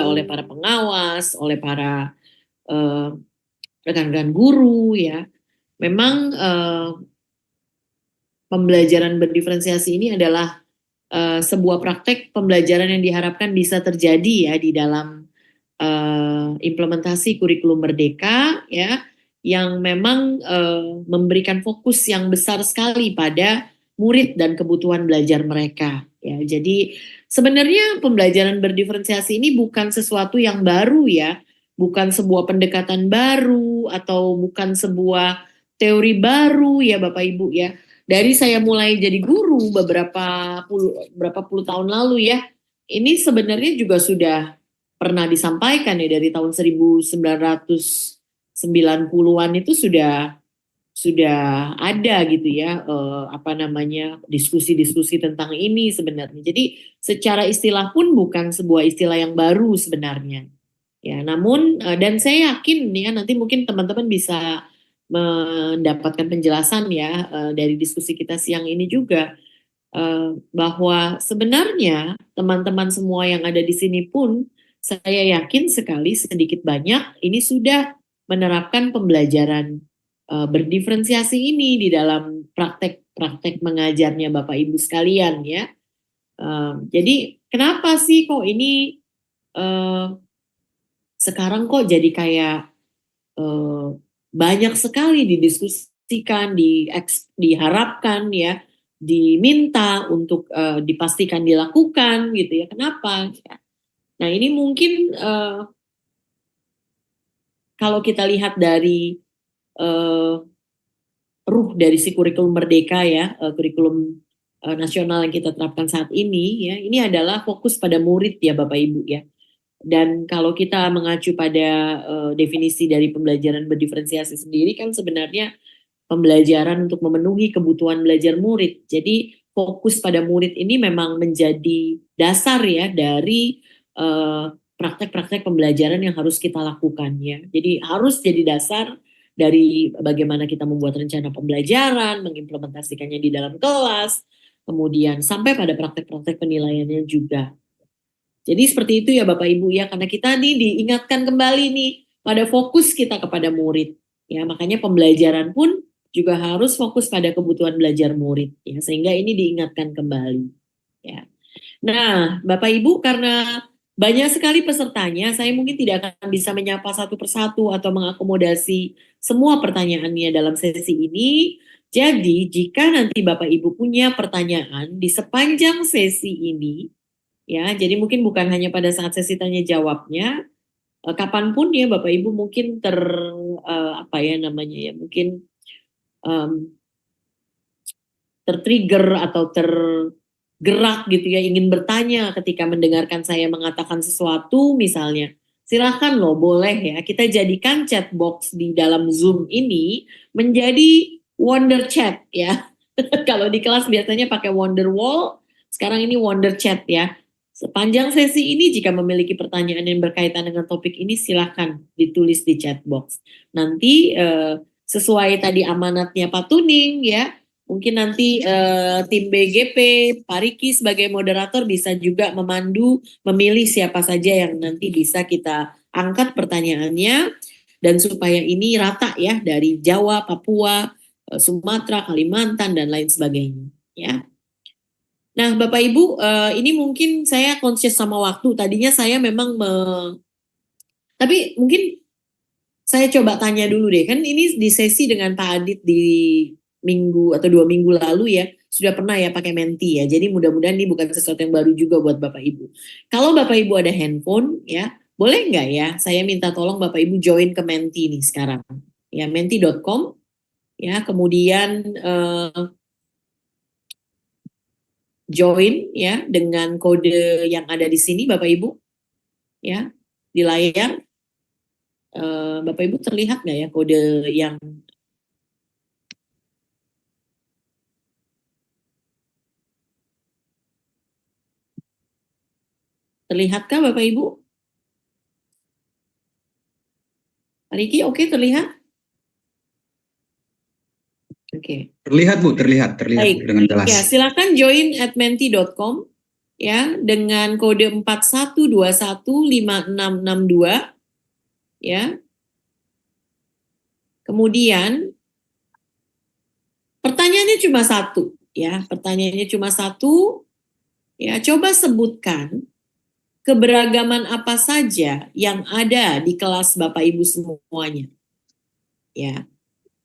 oleh para pengawas, oleh para rekan-rekan guru ya. Memang pembelajaran berdiferensiasi ini adalah sebuah praktek pembelajaran yang diharapkan bisa terjadi ya di dalam implementasi kurikulum Merdeka ya, yang memang memberikan fokus yang besar sekali pada murid dan kebutuhan belajar mereka ya. Jadi sebenarnya pembelajaran berdiferensiasi ini bukan sesuatu yang baru ya, bukan sebuah pendekatan baru atau bukan sebuah teori baru ya Bapak Ibu ya. Dari saya mulai jadi guru berapa puluh tahun lalu ya, ini sebenarnya juga sudah pernah disampaikan ya dari tahun 1990-an itu sudah ada gitu ya, apa namanya, diskusi-diskusi tentang ini sebenarnya. Jadi secara istilah pun bukan sebuah istilah yang baru sebenarnya. Ya, namun dan saya yakin ya nanti mungkin teman-teman bisa mendapatkan penjelasan ya dari diskusi kita siang ini juga, bahwa sebenarnya teman-teman semua yang ada di sini pun saya yakin sekali sedikit banyak ini sudah menerapkan pembelajaran berdiferensiasi ini di dalam praktek-praktek mengajarnya Bapak Ibu sekalian ya. Jadi kenapa sih kok ini sekarang kok jadi kayak eh, banyak sekali didiskusikan, diharapkan ya, diminta untuk dipastikan dilakukan gitu ya. Kenapa? Nah ini mungkin kalau kita lihat dari eh, ruh dari si kurikulum Merdeka ya, kurikulum nasional yang kita terapkan saat ini ya, ini adalah fokus pada murid ya Bapak Ibu ya. Dan kalau kita mengacu pada definisi dari pembelajaran berdiferensiasi sendiri kan sebenarnya pembelajaran untuk memenuhi kebutuhan belajar murid. Jadi fokus pada murid ini memang menjadi dasar ya dari praktek-praktek pembelajaran yang harus kita lakukan ya. Jadi harus jadi dasar dari bagaimana kita membuat rencana pembelajaran, mengimplementasikannya di dalam kelas, kemudian sampai pada praktek-praktek penilaiannya juga. Jadi seperti itu ya Bapak Ibu ya, karena kita nih diingatkan kembali nih pada fokus kita kepada murid. Ya, makanya pembelajaran pun juga harus fokus pada kebutuhan belajar murid ya, sehingga ini diingatkan kembali ya. Nah, Bapak Ibu karena banyak sekali pesertanya, saya mungkin tidak akan bisa menyapa satu persatu atau mengakomodasi semua pertanyaannya dalam sesi ini. Jadi, jika nanti Bapak Ibu punya pertanyaan di sepanjang sesi ini, ya, jadi mungkin bukan hanya pada saat sesi tanya jawabnya, kapanpun ya Bapak Ibu mungkin apa ya namanya ya, mungkin em, tertrigger atau tergerak gitu ya, ingin bertanya ketika mendengarkan saya mengatakan sesuatu misalnya. Silahkan loh, boleh ya. Kita jadikan chat box di dalam Zoom ini menjadi Wonder Chat ya. Kalau di kelas biasanya pakai Wonder Wall, sekarang ini Wonder Chat ya. Sepanjang sesi ini jika memiliki pertanyaan yang berkaitan dengan topik ini silahkan ditulis di chat box. Nanti sesuai tadi amanatnya Pak Tuning ya, mungkin nanti tim BGP, Pak Riki sebagai moderator bisa juga memandu, memilih siapa saja yang nanti bisa kita angkat pertanyaannya dan supaya ini rata ya dari Jawa, Papua, Sumatera, Kalimantan dan lain sebagainya ya. Nah, Bapak Ibu, ini mungkin saya conscious sama waktu. Tadinya saya memang tapi mungkin saya coba tanya dulu deh. Kan ini di sesi dengan Pak Adit di minggu atau 2 minggu lalu ya, sudah pernah ya pakai Menti ya. Jadi mudah-mudahan ini bukan sesuatu yang baru juga buat Bapak Ibu. Kalau Bapak Ibu ada handphone ya, boleh nggak ya saya minta tolong Bapak Ibu join ke Menti nih sekarang. Ya, menti.com ya, kemudian join ya dengan kode yang ada di sini Bapak Ibu ya di layar. Bapak Ibu terlihat nggak ya kode yang terlihatkah Bapak Ibu? Pak Riki oke terlihat? Oke. Terlihat Bu, terlihat Baik. dengan jelas. Ya, silakan join at menti.com ya dengan kode 41215662 ya. Kemudian pertanyaannya cuma satu ya, pertanyaannya cuma satu ya, coba sebutkan keberagaman apa saja yang ada di kelas Bapak Ibu semuanya. Ya.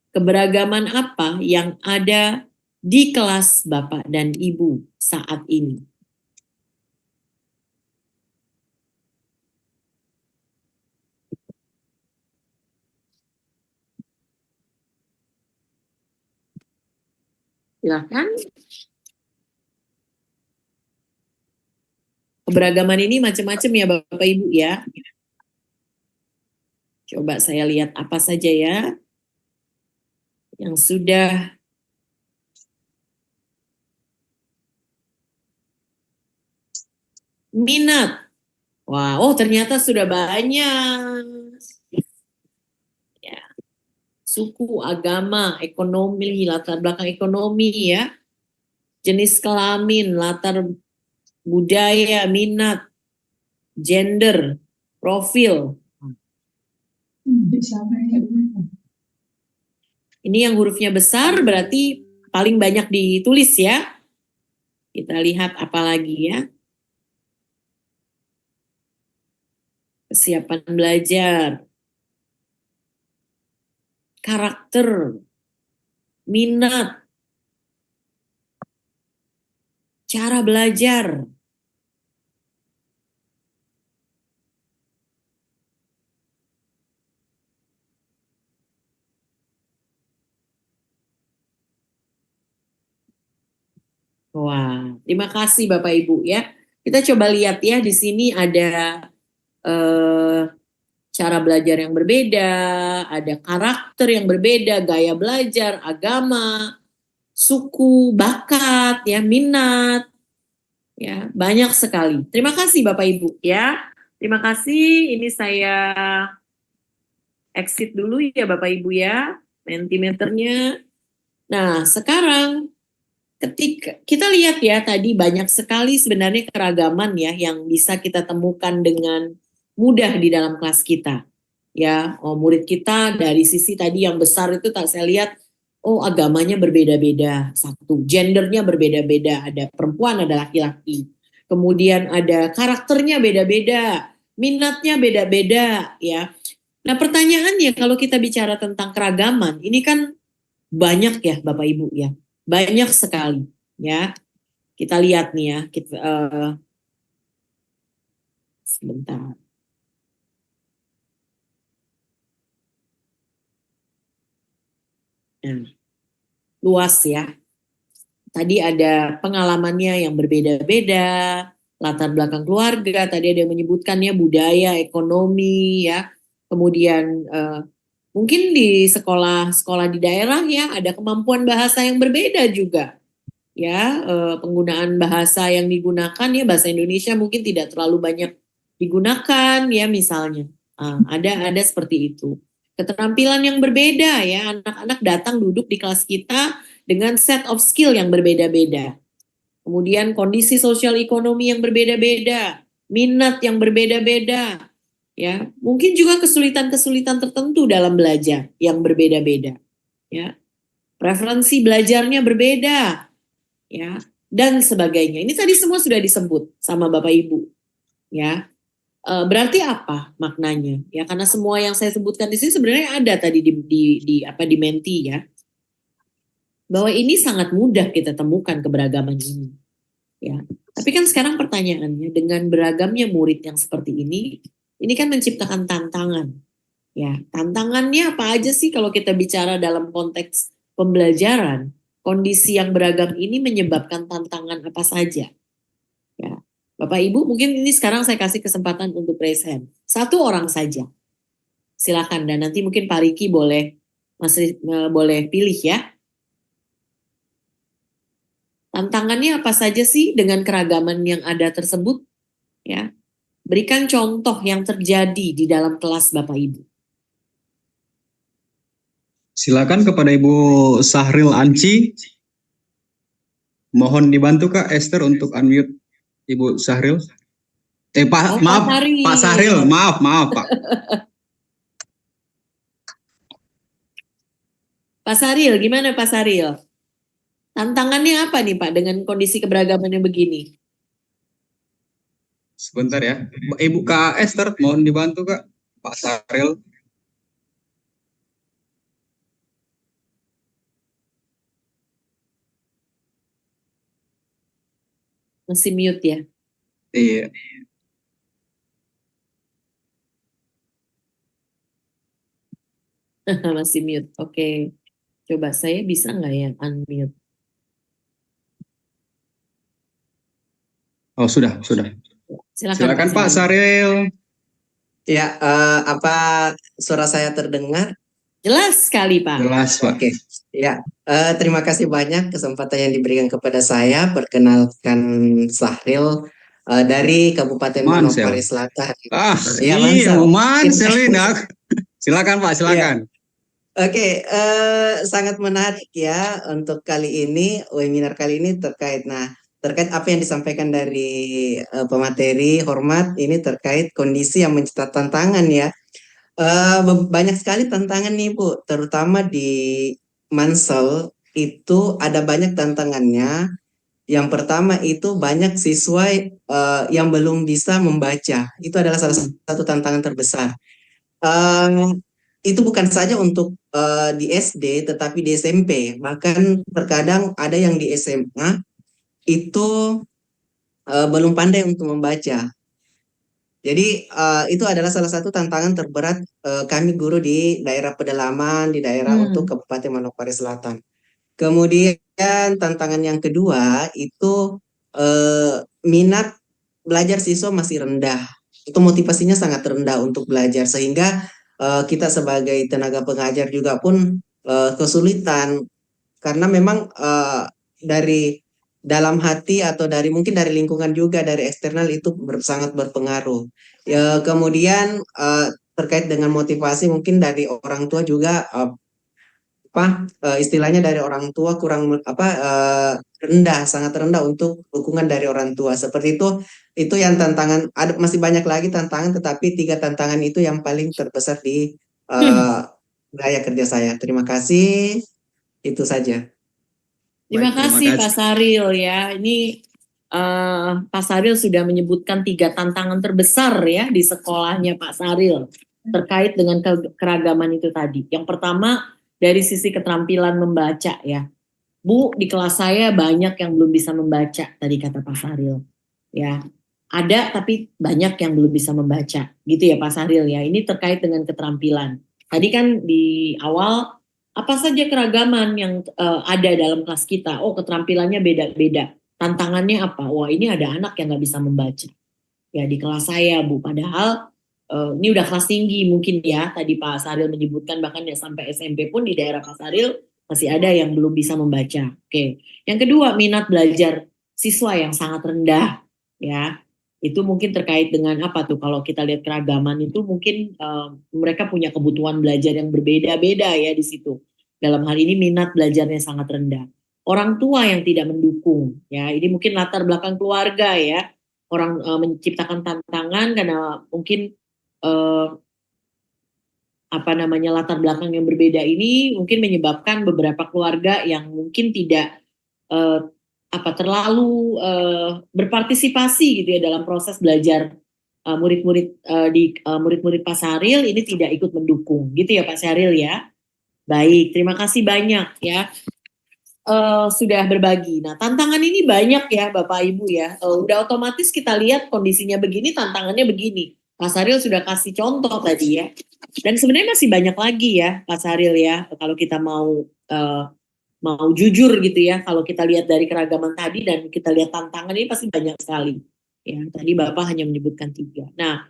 Keberagaman apa yang ada di kelas Bapak dan Ibu saat ini? Silakan. Keberagaman ini macam-macam ya Bapak Ibu ya. Coba saya lihat apa saja ya yang sudah minat. Wah, oh ternyata sudah banyak. Ya, suku, agama, ekonomi, latar belakang ekonomi ya. Jenis kelamin, latar budaya, minat, gender, profil. Ini yang hurufnya besar berarti paling banyak ditulis ya. Kita lihat apa lagi ya. Kesiapan belajar, karakter, minat, cara belajar. Wah, terima kasih Bapak Ibu ya. Kita coba lihat ya, di sini ada eh, cara belajar yang berbeda, ada karakter yang berbeda, gaya belajar, agama, suku, bakat, ya, minat, ya, banyak sekali. Terima kasih Bapak Ibu ya. Terima kasih. Ini saya exit dulu ya Bapak Ibu ya, Mentimeternya. Nah, sekarang ketika kita lihat ya tadi banyak sekali sebenarnya keragaman ya yang bisa kita temukan dengan mudah di dalam kelas kita. Ya, oh, murid kita dari sisi tadi yang besar itu tak saya lihat, oh agamanya berbeda-beda, satu, gendernya berbeda-beda, ada perempuan, ada laki-laki. Kemudian ada karakternya beda-beda, minatnya beda-beda ya. Nah pertanyaannya kalau kita bicara tentang keragaman, ini kan banyak ya Bapak Ibu ya, banyak sekali ya. Kita lihat nih ya, kita, sebentar. Nah, luas ya. Tadi ada pengalamannya yang berbeda-beda, latar belakang keluarga, tadi ada yang menyebutkannya budaya, ekonomi ya. Kemudian mungkin di sekolah-sekolah di daerah ya ada kemampuan bahasa yang berbeda juga. Ya, penggunaan bahasa yang digunakan ya bahasa Indonesia mungkin tidak terlalu banyak digunakan ya misalnya. Ada seperti itu. Keterampilan yang berbeda ya, anak-anak datang duduk di kelas kita dengan set of skill yang berbeda-beda. Kemudian kondisi sosial ekonomi yang berbeda-beda, minat yang berbeda-beda, ya. Mungkin juga kesulitan-kesulitan tertentu dalam belajar yang berbeda-beda, ya. Preferensi belajarnya berbeda, ya, dan sebagainya. Ini tadi semua sudah disebut sama Bapak Ibu, ya. Berarti apa maknanya? Ya, karena semua yang saya sebutkan di sini sebenarnya ada tadi di Menti ya. Bahwa ini sangat mudah kita temukan keberagaman ini. Ya. Tapi kan sekarang pertanyaannya dengan beragamnya murid yang seperti ini kan menciptakan tantangan. Ya, tantangannya apa aja sih kalau kita bicara dalam konteks pembelajaran? Kondisi yang beragam ini menyebabkan tantangan apa saja? Ya. Bapak Ibu, mungkin ini sekarang saya kasih kesempatan untuk raise hand. Satu orang saja. Silakan dan nanti mungkin Pak Riki boleh pilih ya. Tantangannya apa saja sih dengan keragaman yang ada tersebut? Ya, berikan contoh yang terjadi di dalam kelas Bapak Ibu. Silakan kepada Ibu Sahril Anci. Mohon dibantu Kak Esther untuk unmute. Ibu Sahril. Oh, Maaf, Pak Sahril, maaf Pak. Pak Saril, gimana Pak Saril? Tantangannya apa nih Pak dengan kondisi keberagaman yang begini? Sebentar ya. Ibu Kak Esther, mohon dibantu Kak. Pak Sahril. Masih mute ya? Iya. Masih mute. Oke. Coba saya bisa nggak ya unmute? Oh, sudah. Silakan Pak Silakan Pak Saril. Sahril. Ya, apa suara saya terdengar? Jelas sekali Pak. Jelas Pak. Oke, ya. Terima kasih banyak kesempatan yang diberikan kepada saya. Perkenalkan Sahril dari Kabupaten Mansel. Manokwari Selatan. Iya, Ya, Mansel. Mansel ini. Silakan Pak, silakan. Oke, sangat menarik ya untuk kali ini, webinar kali ini terkait apa yang disampaikan dari pemateri hormat ini terkait kondisi yang mencetak tantangan ya. Banyak sekali tantangan nih Bu, terutama di Mansel itu ada banyak tantangannya. Yang pertama itu banyak siswa yang belum bisa membaca. Itu adalah salah satu tantangan terbesar. Eh, itu bukan saja untuk di SD, tetapi di SMP. Bahkan terkadang ada yang di SMA itu belum pandai untuk membaca. Jadi itu adalah salah satu tantangan terberat kami guru di daerah pedalaman, di daerah untuk Kabupaten Manokwari Selatan. Kemudian tantangan yang kedua itu minat belajar siswa masih rendah. Itu motivasinya sangat rendah untuk belajar sehingga kita sebagai tenaga pengajar juga pun kesulitan karena memang dari dalam hati atau dari mungkin dari lingkungan juga dari eksternal itu sangat berpengaruh. Ya, kemudian terkait dengan motivasi mungkin dari orang tua juga istilahnya dari orang tua kurang rendah, sangat rendah untuk dukungan dari orang tua. Seperti itu yang tantangan. Ada masih banyak lagi tantangan, tetapi 3 tantangan itu yang paling terbesar di wilayah kerja saya. Terima kasih. Itu saja. Terima Baik, terima kasih Pak kasih. Saril ya. Ini Pak Saril sudah menyebutkan 3 tantangan terbesar ya di sekolahnya Pak Saril terkait dengan keragaman itu tadi. Yang pertama dari sisi keterampilan membaca ya. Bu, di kelas saya banyak yang belum bisa membaca tadi kata Pak Saril. Ya. Ada tapi banyak yang belum bisa membaca. Gitu ya Pak Saril ya. Ini terkait dengan keterampilan. Tadi kan di awal apa saja keragaman yang ada dalam kelas kita? Oh, keterampilannya beda-beda. Tantangannya apa? Wah, ini ada anak yang nggak bisa membaca. Ya, di kelas saya, Bu. Padahal ini udah kelas tinggi mungkin ya. Tadi Pak Saril menyebutkan bahkan ya sampai SMP pun di daerah Pak Saril masih ada yang belum bisa membaca. Oke. Yang kedua, minat belajar siswa yang sangat rendah. Ya, itu mungkin terkait dengan apa tuh? Kalau kita lihat keragaman itu mungkin mereka punya kebutuhan belajar yang berbeda-beda ya di situ. Dalam hal ini minat belajarnya sangat rendah. Orang tua yang tidak mendukung, ya ini mungkin latar belakang keluarga ya. Orang menciptakan tantangan karena mungkin apa namanya latar belakang yang berbeda ini mungkin menyebabkan beberapa keluarga yang mungkin tidak terlalu berpartisipasi gitu ya dalam proses belajar murid-murid murid-murid Pak Saril ini tidak ikut mendukung gitu ya Pak Saril ya. Baik, terima kasih banyak ya sudah berbagi. Nah, tantangan ini banyak ya Bapak Ibu ya. Udah otomatis kita lihat kondisinya begini, tantangannya begini. Pak Saril sudah kasih contoh tadi ya. Dan sebenarnya masih banyak lagi ya Pak Saril ya. Kalau kita mau jujur gitu ya. Kalau kita lihat dari keragaman tadi dan kita lihat tantangan ini pasti banyak sekali. Ya, tadi Bapak hanya menyebutkan 3. Nah,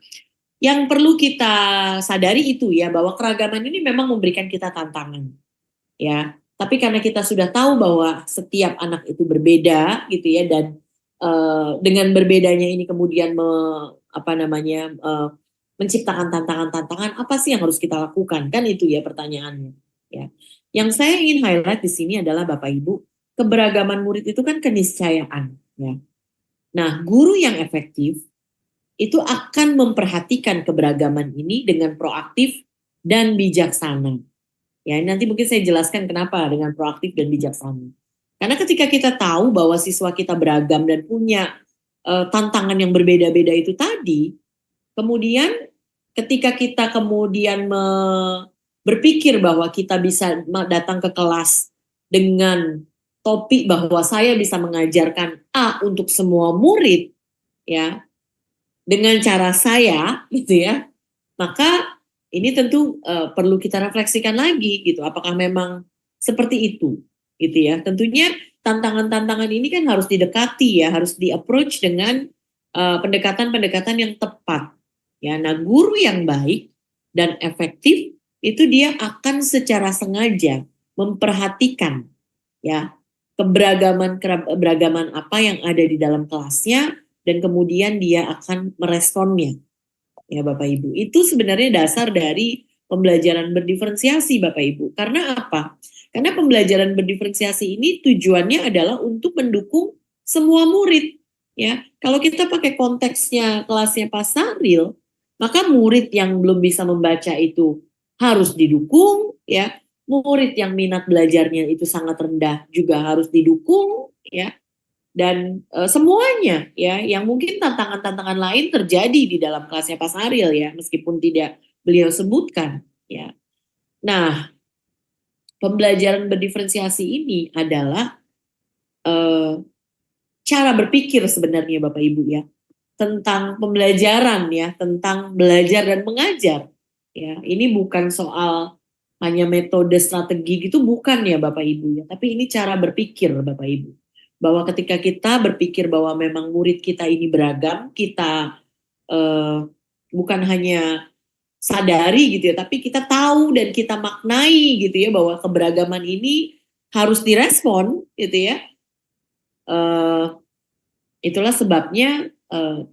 yang perlu kita sadari itu ya bahwa keragaman ini memang memberikan kita tantangan. Ya, tapi karena kita sudah tahu bahwa setiap anak itu berbeda gitu ya dan dengan berbedanya ini kemudian menciptakan tantangan-tantangan apa sih yang harus kita lakukan kan itu ya pertanyaannya ya. Yang saya ingin highlight di sini adalah Bapak Ibu keberagaman murid itu kan keniscayaan ya. Nah, guru yang efektif itu akan memperhatikan keberagaman ini dengan proaktif dan bijaksana. Ya, nanti mungkin saya jelaskan kenapa dengan proaktif dan bijaksana. Karena ketika kita tahu bahwa siswa kita beragam dan punya tantangan yang berbeda-beda itu tadi, kemudian ketika kita kemudian berpikir bahwa kita bisa datang ke kelas dengan topik bahwa saya bisa mengajarkan A untuk semua murid, ya, dengan cara saya, gitu ya, maka ini tentu perlu kita refleksikan lagi, gitu. Apakah memang seperti itu, gitu ya? Tentunya tantangan-tantangan ini kan harus didekati ya, harus di-approach dengan pendekatan-pendekatan yang tepat. Ya, nah guru yang baik dan efektif itu dia akan secara sengaja memperhatikan ya keberagaman apa yang ada di dalam kelasnya dan kemudian dia akan meresponnya. Ya Bapak Ibu, itu sebenarnya dasar dari pembelajaran berdiferensiasi Bapak Ibu. Karena apa? Karena pembelajaran berdiferensiasi ini tujuannya adalah untuk mendukung semua murid. Ya, kalau kita pakai konteksnya kelasnya Pak Saril, maka murid yang belum bisa membaca itu harus didukung, ya. Murid yang minat belajarnya itu sangat rendah juga harus didukung, ya. Dan semuanya ya yang mungkin tantangan-tantangan lain terjadi di dalam kelasnya Pak Saril ya meskipun tidak beliau sebutkan ya. Nah, pembelajaran berdiferensiasi ini adalah cara berpikir sebenarnya Bapak Ibu ya tentang pembelajaran ya, tentang belajar dan mengajar. Ya, ini bukan soal hanya metode strategi gitu bukan ya Bapak Ibu ya, tapi ini cara berpikir Bapak Ibu. Bahwa ketika kita berpikir bahwa memang murid kita ini beragam, kita bukan hanya sadari gitu ya, tapi kita tahu dan kita maknai gitu ya bahwa keberagaman ini harus direspon gitu ya. Itulah sebabnya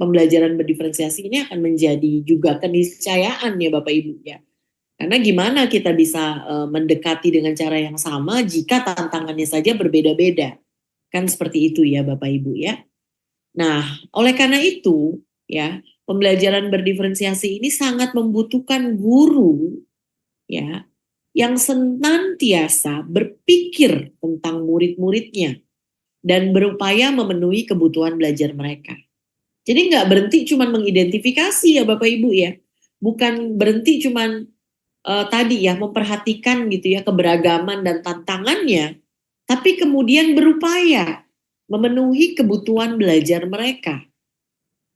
pembelajaran berdiferensiasi ini akan menjadi juga keniscayaan ya Bapak Ibu ya. Karena gimana kita bisa mendekati dengan cara yang sama jika tantangannya saja berbeda-beda. Kan seperti itu ya Bapak Ibu ya. Nah, oleh karena itu ya, pembelajaran berdiferensiasi ini sangat membutuhkan guru ya yang senantiasa berpikir tentang murid-muridnya dan berupaya memenuhi kebutuhan belajar mereka. Jadi nggak berhenti cuman mengidentifikasi ya Bapak Ibu ya. Bukan berhenti cuman tadi ya memperhatikan gitu ya keberagaman dan tantangannya, tapi kemudian berupaya memenuhi kebutuhan belajar mereka.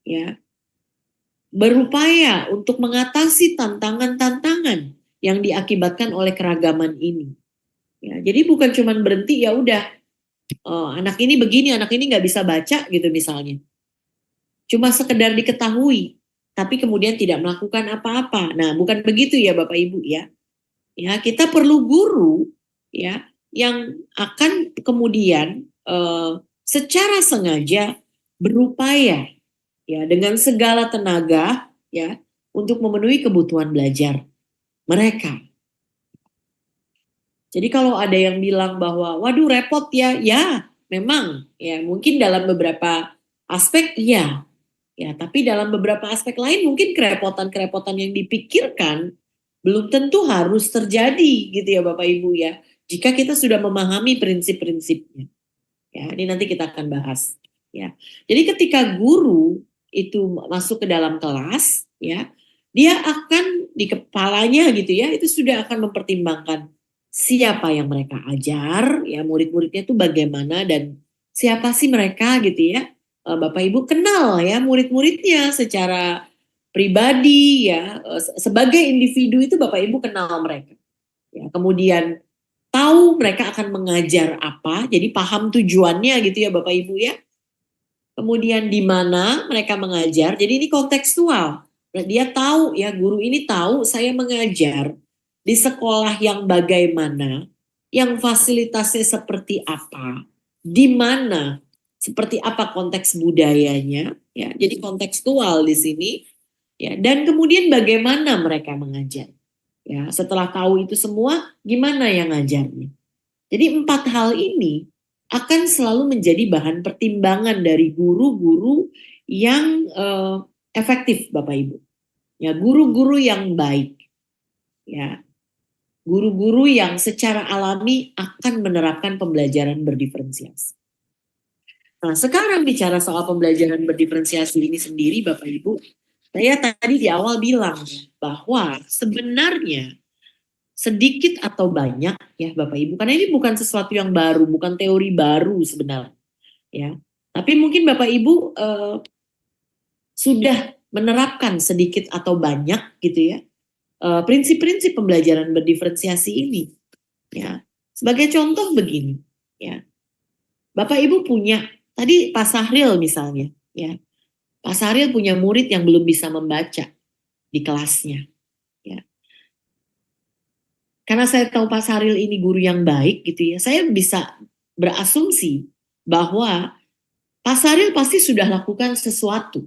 Ya. Berupaya untuk mengatasi tantangan-tantangan yang diakibatkan oleh keragaman ini. Ya, jadi bukan cuman berhenti ya udah anak ini begini, anak ini nggak bisa baca gitu misalnya. Cuma sekedar diketahui, tapi kemudian tidak melakukan apa-apa. Nah, bukan begitu ya Bapak Ibu ya. Ya, kita perlu guru ya yang akan kemudian secara sengaja berupaya ya dengan segala tenaga ya untuk memenuhi kebutuhan belajar mereka. Jadi kalau ada yang bilang bahwa waduh repot ya, ya memang ya mungkin dalam beberapa aspek iya. Ya, tapi dalam beberapa aspek lain mungkin kerepotan-kerepotan yang dipikirkan belum tentu harus terjadi gitu ya Bapak Ibu ya. Jika kita sudah memahami prinsip-prinsipnya. Ya, ini nanti kita akan bahas. Ya. Jadi ketika guru itu masuk ke dalam kelas ya, dia akan di kepalanya gitu ya, itu sudah akan mempertimbangkan siapa yang mereka ajar, ya murid-muridnya itu bagaimana dan siapa sih mereka gitu ya. Bapak Ibu kenal ya murid-muridnya secara pribadi ya, sebagai individu itu Bapak Ibu kenal mereka. Ya, kemudian tahu mereka akan mengajar apa, jadi paham tujuannya gitu ya Bapak Ibu ya. Kemudian di mana mereka mengajar, jadi ini kontekstual. Dia tahu ya, guru ini tahu saya mengajar di sekolah yang bagaimana, yang fasilitasnya seperti apa, di mana, seperti apa konteks budayanya, ya. Jadi kontekstual di sini, ya. Dan kemudian bagaimana mereka mengajar, ya. Setelah tahu itu semua, gimana yang ngajarnya? Jadi 4 hal ini akan selalu menjadi bahan pertimbangan dari guru-guru yang efektif, Bapak Ibu. Ya, guru-guru yang baik. Ya, guru-guru yang secara alami akan menerapkan pembelajaran berdiferensiasi. Nah, sekarang bicara soal pembelajaran berdiferensiasi ini sendiri, Bapak Ibu, saya tadi di awal bilang bahwa sebenarnya sedikit atau banyak ya Bapak Ibu, karena ini bukan sesuatu yang baru, bukan teori baru sebenarnya, ya. Tapi mungkin Bapak Ibu sudah menerapkan sedikit atau banyak gitu ya prinsip-prinsip pembelajaran berdiferensiasi ini. Ya, sebagai contoh begini, ya, Bapak Ibu punya tadi Pak Sahril misalnya, ya, Pak Sahril punya murid yang belum bisa membaca di kelasnya, ya. Karena saya tahu Pak Sahril ini guru yang baik gitu ya, saya bisa berasumsi bahwa Pak Sahril pasti sudah lakukan sesuatu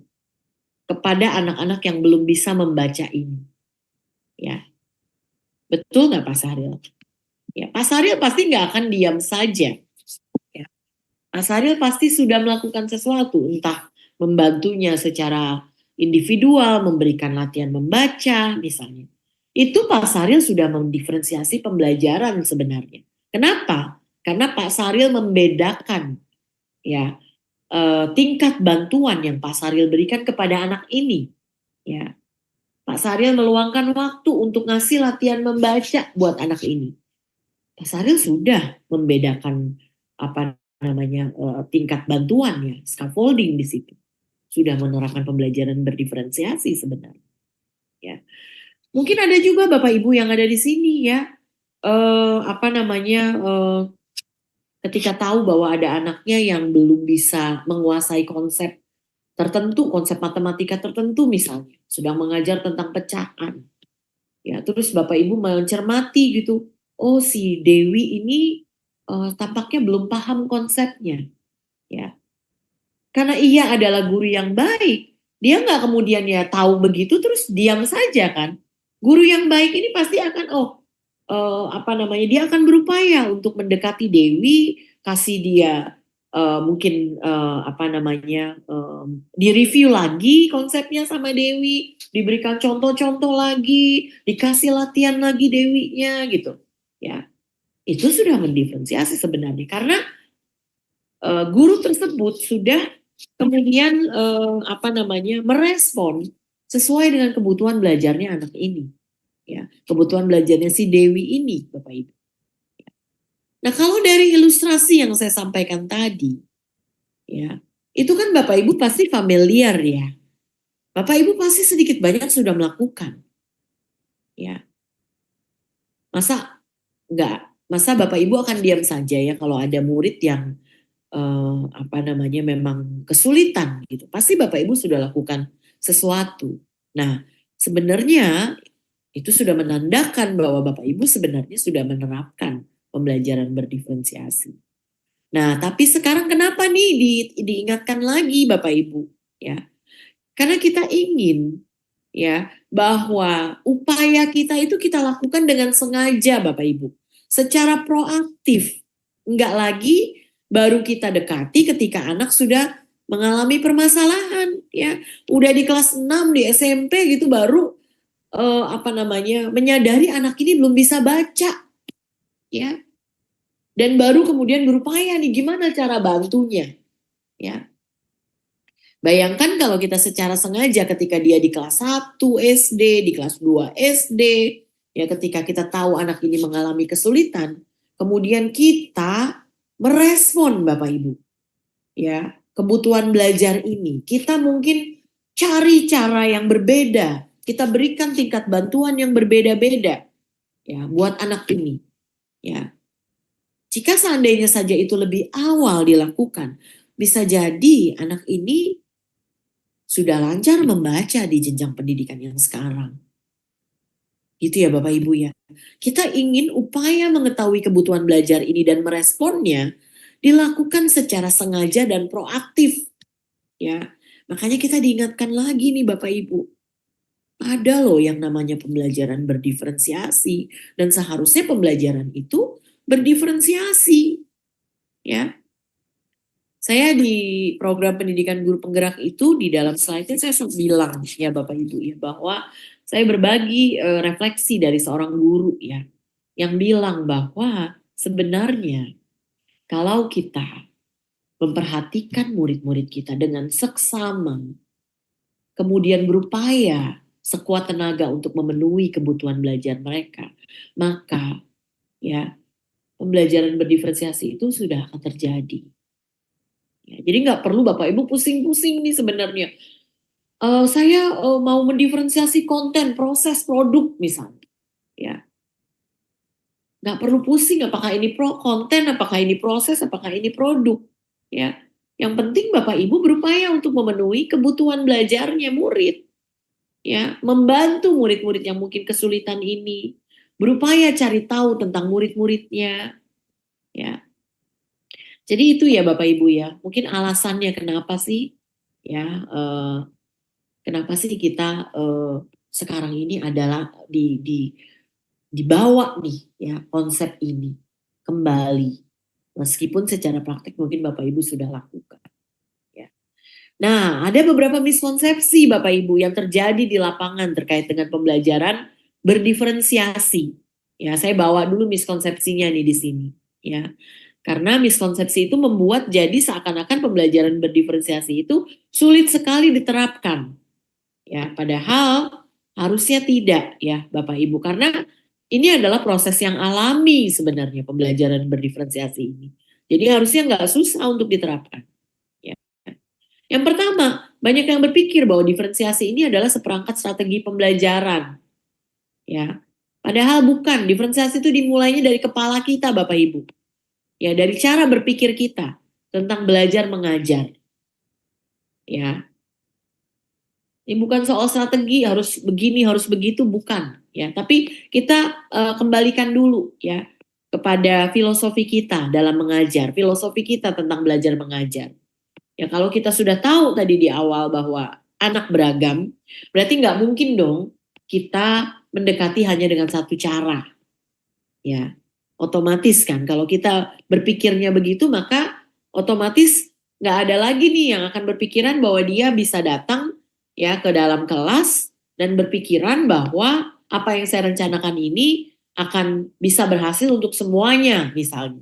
kepada anak-anak yang belum bisa membaca ini, ya. Betul nggak Pak Sahril? Ya, Pak Sahril pasti nggak akan diam saja. Ya. Pak Sahril pasti sudah melakukan sesuatu, entah membantunya secara individual, memberikan latihan membaca, misalnya. Itu Pak Sahril sudah mendiferensiasi pembelajaran sebenarnya. Kenapa? Karena Pak Sahril membedakan ya tingkat bantuan yang Pak Sahril berikan kepada anak ini. Ya, Pak Sahril meluangkan waktu untuk ngasih latihan membaca buat anak ini. Pak Sahril sudah membedakan apa namanya tingkat bantuannya, scaffolding di situ. Sudah menerapkan pembelajaran berdiferensiasi sebenarnya. Ya. Mungkin ada juga Bapak Ibu yang ada di sini ya, ketika tahu bahwa ada anaknya yang belum bisa menguasai konsep tertentu, konsep matematika tertentu misalnya, sedang mengajar tentang pecahan. Ya, terus Bapak Ibu mencermati gitu, oh si Dewi ini tampaknya belum paham konsepnya, ya. Karena ia adalah guru yang baik, dia nggak kemudian ya tahu begitu terus diam saja kan. Guru yang baik ini pasti akan dia akan berupaya untuk mendekati Dewi, kasih dia mungkin direview lagi konsepnya sama Dewi, diberikan contoh-contoh lagi, dikasih latihan lagi Dewinya gitu, ya. Itu sudah mendiferensiasi sebenarnya karena guru tersebut sudah kemudian merespon sesuai dengan kebutuhan belajarnya anak ini, ya, kebutuhan belajarnya si Dewi ini, Bapak Ibu. Nah, kalau dari ilustrasi yang saya sampaikan tadi, ya, itu kan Bapak Ibu pasti familiar ya. Bapak Ibu pasti sedikit banyak sudah melakukan, ya. Masa Bapak Ibu akan diam saja ya kalau ada murid yang memang kesulitan gitu. Pasti Bapak Ibu sudah lakukan sesuatu. Nah, sebenarnya itu sudah menandakan bahwa Bapak Ibu sebenarnya sudah menerapkan pembelajaran berdiferensiasi. Nah, tapi sekarang kenapa nih diingatkan lagi Bapak Ibu, ya? Karena kita ingin ya bahwa upaya kita itu kita lakukan dengan sengaja Bapak Ibu, secara proaktif. Enggak lagi baru kita dekati ketika anak sudah mengalami permasalahan ya. Udah di kelas 6 di SMP gitu baru menyadari anak ini belum bisa baca ya. Dan baru kemudian berupaya nih gimana cara bantunya ya. Bayangkan kalau kita secara sengaja ketika dia di kelas 1 SD, di kelas 2 SD, ya ketika kita tahu anak ini mengalami kesulitan, kemudian kita merespon Bapak Ibu. Ya, kebutuhan belajar ini. Kita mungkin cari cara yang berbeda, kita berikan tingkat bantuan yang berbeda-beda ya buat anak ini. Ya. Jika seandainya saja itu lebih awal dilakukan, bisa jadi anak ini sudah lancar membaca di jenjang pendidikan yang sekarang. Gitu ya Bapak Ibu ya. Kita ingin upaya mengetahui kebutuhan belajar ini dan meresponnya dilakukan secara sengaja dan proaktif. Ya, makanya kita diingatkan lagi nih Bapak Ibu. Ada loh yang namanya pembelajaran berdiferensiasi dan seharusnya pembelajaran itu berdiferensiasi. Ya. Saya di program pendidikan guru penggerak itu di dalam slide-nya saya bilang ya Bapak Ibu ya bahwa saya berbagi refleksi dari seorang guru ya yang bilang bahwa sebenarnya kalau kita memperhatikan murid-murid kita dengan seksama, kemudian berupaya sekuat tenaga untuk memenuhi kebutuhan belajar mereka, maka ya pembelajaran berdiferensiasi itu sudah akan terjadi. Ya, jadi nggak perlu Bapak Ibu pusing-pusing nih sebenarnya. Saya mau mendiferensiasi konten, proses, produk misalnya. Ya, nggak perlu pusing apakah ini konten, apakah ini proses, apakah ini produk. Ya, yang penting Bapak Ibu berupaya untuk memenuhi kebutuhan belajarnya murid. Ya, membantu murid-murid yang mungkin kesulitan ini, berupaya cari tahu tentang murid-muridnya. Ya, jadi itu ya Bapak Ibu ya. Mungkin alasannya kenapa sih ya. Kenapa sih kita sekarang ini adalah dibawa nih ya konsep ini kembali meskipun secara praktik mungkin Bapak Ibu sudah lakukan ya. Nah, ada beberapa miskonsepsi Bapak Ibu yang terjadi di lapangan terkait dengan pembelajaran berdiferensiasi. Ya, saya bawa dulu miskonsepsinya nih di sini ya. Karena miskonsepsi itu membuat jadi seakan-akan pembelajaran berdiferensiasi itu sulit sekali diterapkan. Ya, padahal harusnya tidak ya Bapak Ibu karena ini adalah proses yang alami sebenarnya pembelajaran berdiferensiasi ini. Jadi harusnya nggak susah untuk diterapkan. Ya. Yang pertama, banyak yang berpikir bahwa diferensiasi ini adalah seperangkat strategi pembelajaran. Ya, padahal bukan. Diferensiasi itu dimulainya dari kepala kita Bapak Ibu. Ya, dari cara berpikir kita tentang belajar mengajar. Ya, ini bukan soal strategi harus begini harus begitu bukan ya, tapi kita kembalikan dulu ya kepada filosofi kita dalam mengajar, filosofi kita tentang belajar mengajar. Ya kalau kita sudah tahu tadi di awal bahwa anak beragam, berarti nggak mungkin dong kita mendekati hanya dengan satu cara. Ya, otomatis kan kalau kita berpikirnya begitu maka otomatis nggak ada lagi nih yang akan berpikiran bahwa dia bisa datang ya ke dalam kelas dan berpikiran bahwa apa yang saya rencanakan ini akan bisa berhasil untuk semuanya misalnya.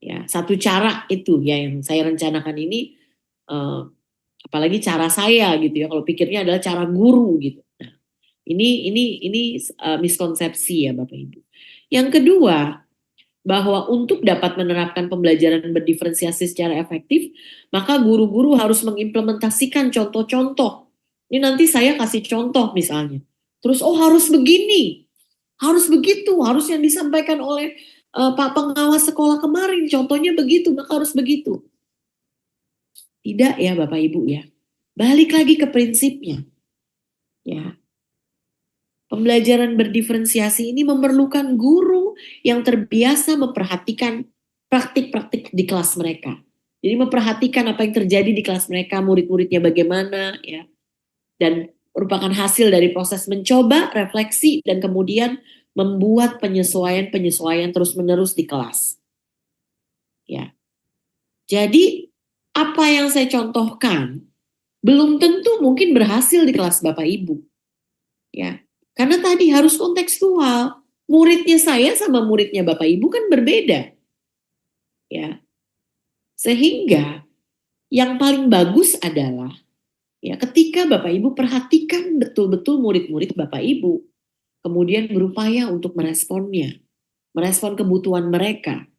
Ya, satu cara itu ya yang saya rencanakan ini apalagi cara saya gitu ya kalau pikirnya adalah cara guru gitu. Nah, ini miskonsepsi ya Bapak Ibu. Yang kedua, bahwa untuk dapat menerapkan pembelajaran berdiferensiasi secara efektif, maka guru-guru harus mengimplementasikan contoh-contoh. Ini nanti saya kasih contoh misalnya. Terus harus begini, harus begitu, harus yang disampaikan oleh Pak Pengawas sekolah kemarin, contohnya begitu, maka harus begitu. Tidak ya Bapak Ibu ya. Balik lagi ke prinsipnya. Ya. Pembelajaran berdiferensiasi ini memerlukan guru yang terbiasa memperhatikan praktik-praktik di kelas mereka. Jadi memperhatikan apa yang terjadi di kelas mereka, murid-muridnya bagaimana, ya. Dan merupakan hasil dari proses mencoba, refleksi, dan kemudian membuat penyesuaian-penyesuaian terus-menerus di kelas. Ya. Jadi apa yang saya contohkan belum tentu mungkin berhasil di kelas Bapak Ibu. Ya. Karena tadi harus kontekstual. Muridnya saya sama muridnya Bapak Ibu kan berbeda. Ya. Sehingga yang paling bagus adalah ya ketika Bapak Ibu perhatikan betul-betul murid-murid Bapak Ibu, kemudian berupaya untuk meresponnya, merespon kebutuhan mereka.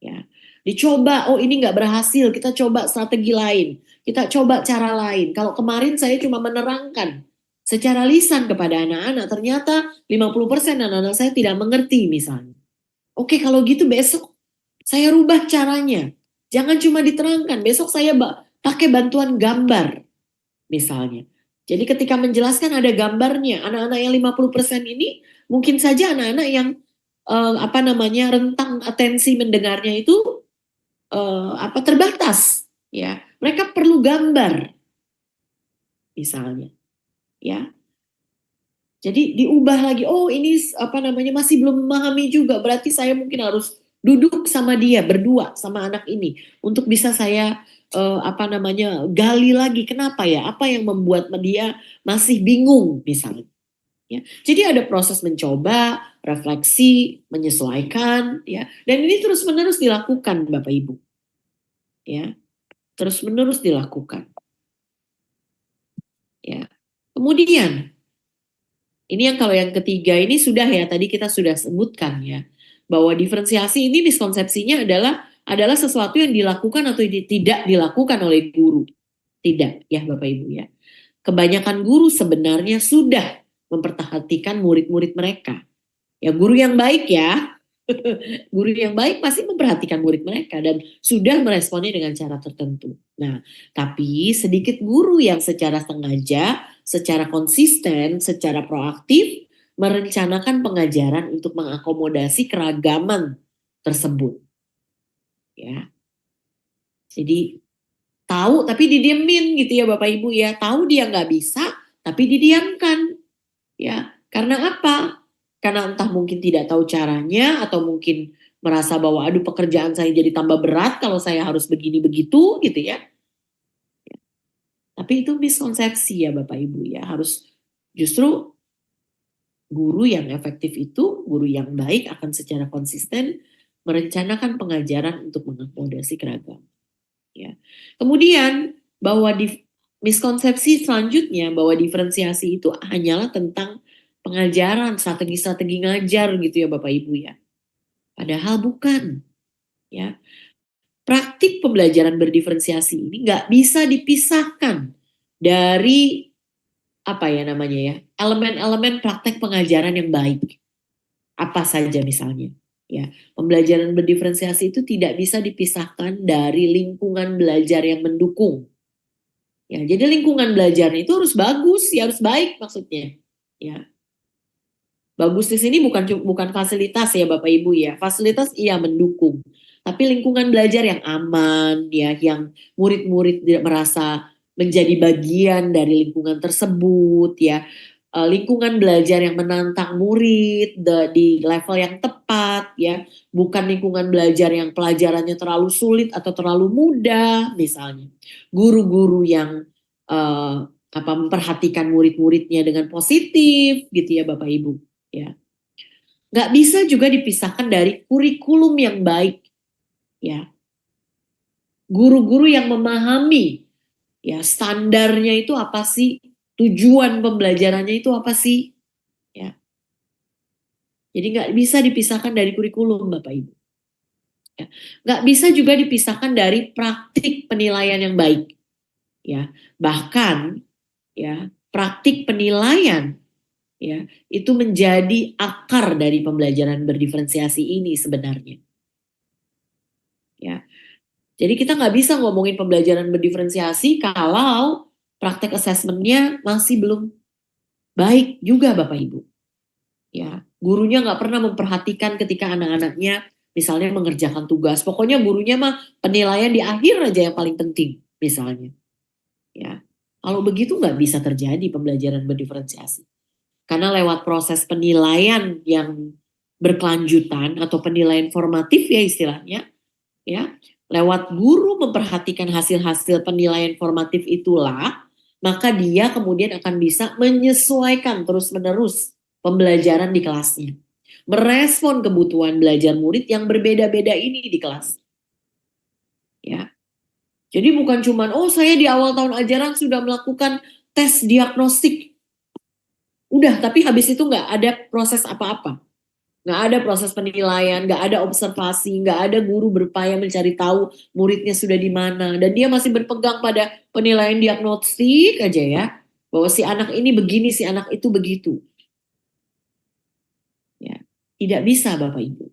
Ya. Dicoba, ini nggak berhasil, kita coba strategi lain, kita coba cara lain. Kalau kemarin saya cuma menerangkan secara lisan kepada anak-anak, ternyata 50% anak-anak saya tidak mengerti misalnya. Oke, kalau gitu besok saya rubah caranya. Jangan cuma diterangkan, besok saya pakai bantuan gambar misalnya. Jadi ketika menjelaskan ada gambarnya, anak-anak yang 50% ini mungkin saja anak-anak yang rentang atensi mendengarnya itu terbatas ya. Mereka perlu gambar misalnya ya. Jadi diubah lagi, ini masih belum memahami juga, berarti saya mungkin harus duduk sama dia berdua sama anak ini untuk bisa saya gali lagi kenapa ya, apa yang membuat dia masih bingung misalnya. Ya. Jadi ada proses mencoba, refleksi, menyesuaikan, ya. Dan ini terus-menerus dilakukan, Bapak Ibu. Ya, terus-menerus dilakukan. Ya. Kemudian, ini yang kalau yang ketiga ini sudah ya, tadi kita sudah sebutkan ya, bahwa diferensiasi ini miskonsepsinya adalah sesuatu yang dilakukan atau tidak dilakukan oleh guru. Tidak, ya Bapak Ibu ya. Kebanyakan guru sebenarnya sudah memperhatikan murid-murid mereka. Ya guru yang baik ya, guru yang baik pasti memperhatikan murid mereka dan sudah meresponnya dengan cara tertentu. Nah, tapi sedikit guru yang secara sengaja, secara konsisten, secara proaktif merencanakan pengajaran untuk mengakomodasi keragaman tersebut. Ya. Jadi tahu tapi didiemin gitu ya Bapak Ibu ya. Tahu dia nggak bisa tapi didiamkan. Ya, karena apa? Karena entah mungkin tidak tahu caranya atau mungkin merasa bahwa aduh pekerjaan saya jadi tambah berat kalau saya harus begini begitu gitu ya. Tapi itu miskonsepsi ya Bapak Ibu ya. Harus justru guru yang efektif itu, guru yang baik akan secara konsisten merencanakan pengajaran untuk mengakomodasi keragaman. Ya. Kemudian bahwa miskonsepsi selanjutnya bahwa diferensiasi itu hanyalah tentang pengajaran, strategi-strategi ngajar gitu ya Bapak Ibu ya. Padahal bukan. Ya. Praktik pembelajaran berdiferensiasi ini nggak bisa dipisahkan dari apa ya namanya ya, elemen-elemen praktek pengajaran yang baik. Apa saja misalnya. Ya, pembelajaran berdiferensiasi itu tidak bisa dipisahkan dari lingkungan belajar yang mendukung. Ya, jadi lingkungan belajarnya itu harus bagus, ya harus baik maksudnya. Ya. Bagus di sini bukan fasilitas ya Bapak Ibu ya. Fasilitas iya mendukung. Tapi lingkungan belajar yang aman ya, yang murid-murid merasa menjadi bagian dari lingkungan tersebut ya. Lingkungan belajar yang menantang murid di level yang tepat ya. Bukan lingkungan belajar yang pelajarannya terlalu sulit atau terlalu mudah misalnya. Guru-guru yang memperhatikan murid-muridnya dengan positif gitu ya Bapak Ibu. Ya, nggak bisa juga dipisahkan dari kurikulum yang baik, ya. Guru-guru yang memahami, ya standarnya itu apa sih, tujuan pembelajarannya itu apa sih, ya. Jadi nggak bisa dipisahkan dari kurikulum, Bapak Ibu. Ya. Nggak bisa juga dipisahkan dari praktik penilaian yang baik, ya. Bahkan, ya praktik penilaian ya, itu menjadi akar dari pembelajaran berdiferensiasi ini sebenarnya. Ya, jadi kita nggak bisa ngomongin pembelajaran berdiferensiasi kalau praktek assessment-nya masih belum baik juga Bapak Ibu. Ya, gurunya nggak pernah memperhatikan ketika anak-anaknya misalnya mengerjakan tugas. Pokoknya gurunya mah penilaian di akhir aja yang paling penting misalnya. Ya, kalau begitu nggak bisa terjadi pembelajaran berdiferensiasi. Karena lewat proses penilaian yang berkelanjutan atau penilaian formatif ya istilahnya, ya, lewat guru memperhatikan hasil-hasil penilaian formatif itulah, maka dia kemudian akan bisa menyesuaikan terus-menerus pembelajaran di kelasnya. Merespon kebutuhan belajar murid yang berbeda-beda ini di kelas. Ya. Jadi bukan cuman, oh saya di awal tahun ajaran sudah melakukan tes diagnostik. Udah, tapi habis itu nggak ada proses apa-apa. Nggak ada proses penilaian, nggak ada observasi, nggak ada guru berupaya mencari tahu muridnya sudah di mana. Dan dia masih berpegang pada penilaian diagnostik aja ya. Bahwa si anak ini begini, si anak itu begitu. Ya, tidak bisa Bapak Ibu.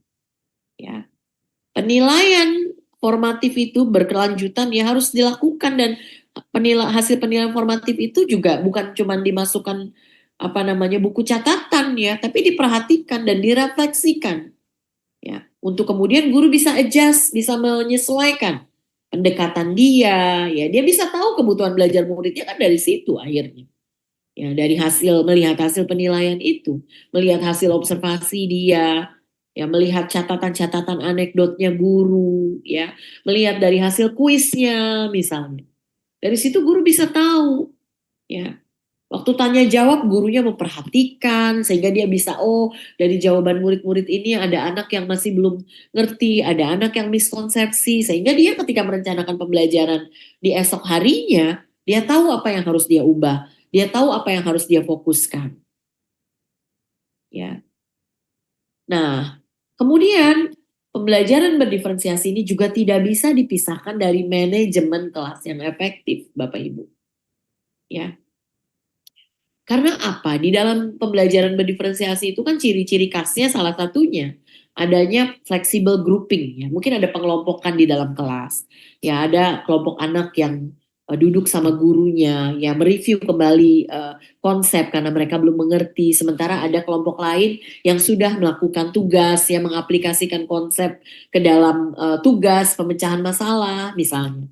Ya. Penilaian formatif itu berkelanjutan ya harus dilakukan dan hasil penilaian formatif itu juga bukan cuma dimasukkan buku catatan ya, tapi diperhatikan dan direfleksikan ya, untuk kemudian guru bisa adjust, bisa menyesuaikan pendekatan dia ya, dia bisa tahu kebutuhan belajar muridnya kan dari situ akhirnya ya, dari melihat hasil penilaian itu, melihat hasil observasi dia Ya, melihat catatan-catatan anekdotnya guru, ya, melihat dari hasil kuisnya misalnya. Dari situ guru bisa tahu, ya. Waktu tanya jawab gurunya memperhatikan sehingga dia bisa, oh, dari jawaban murid-murid ini ada anak yang masih belum ngerti, ada anak yang miskonsepsi, sehingga dia ketika merencanakan pembelajaran di esok harinya, dia tahu apa yang harus dia ubah, dia tahu apa yang harus dia fokuskan, ya. Nah, kemudian pembelajaran berdiferensiasi ini juga tidak bisa dipisahkan dari manajemen kelas yang efektif, Bapak Ibu. Ya. Karena apa? Di dalam pembelajaran berdiferensiasi itu kan ciri-ciri khasnya salah satunya adanya flexible grouping, ya. Mungkin ada pengelompokan di dalam kelas. Ya, ada kelompok anak yang duduk sama gurunya, ya, mereview kembali konsep karena mereka belum mengerti. Sementara ada kelompok lain yang sudah melakukan tugas, yang mengaplikasikan konsep ke dalam tugas pemecahan masalah misalnya.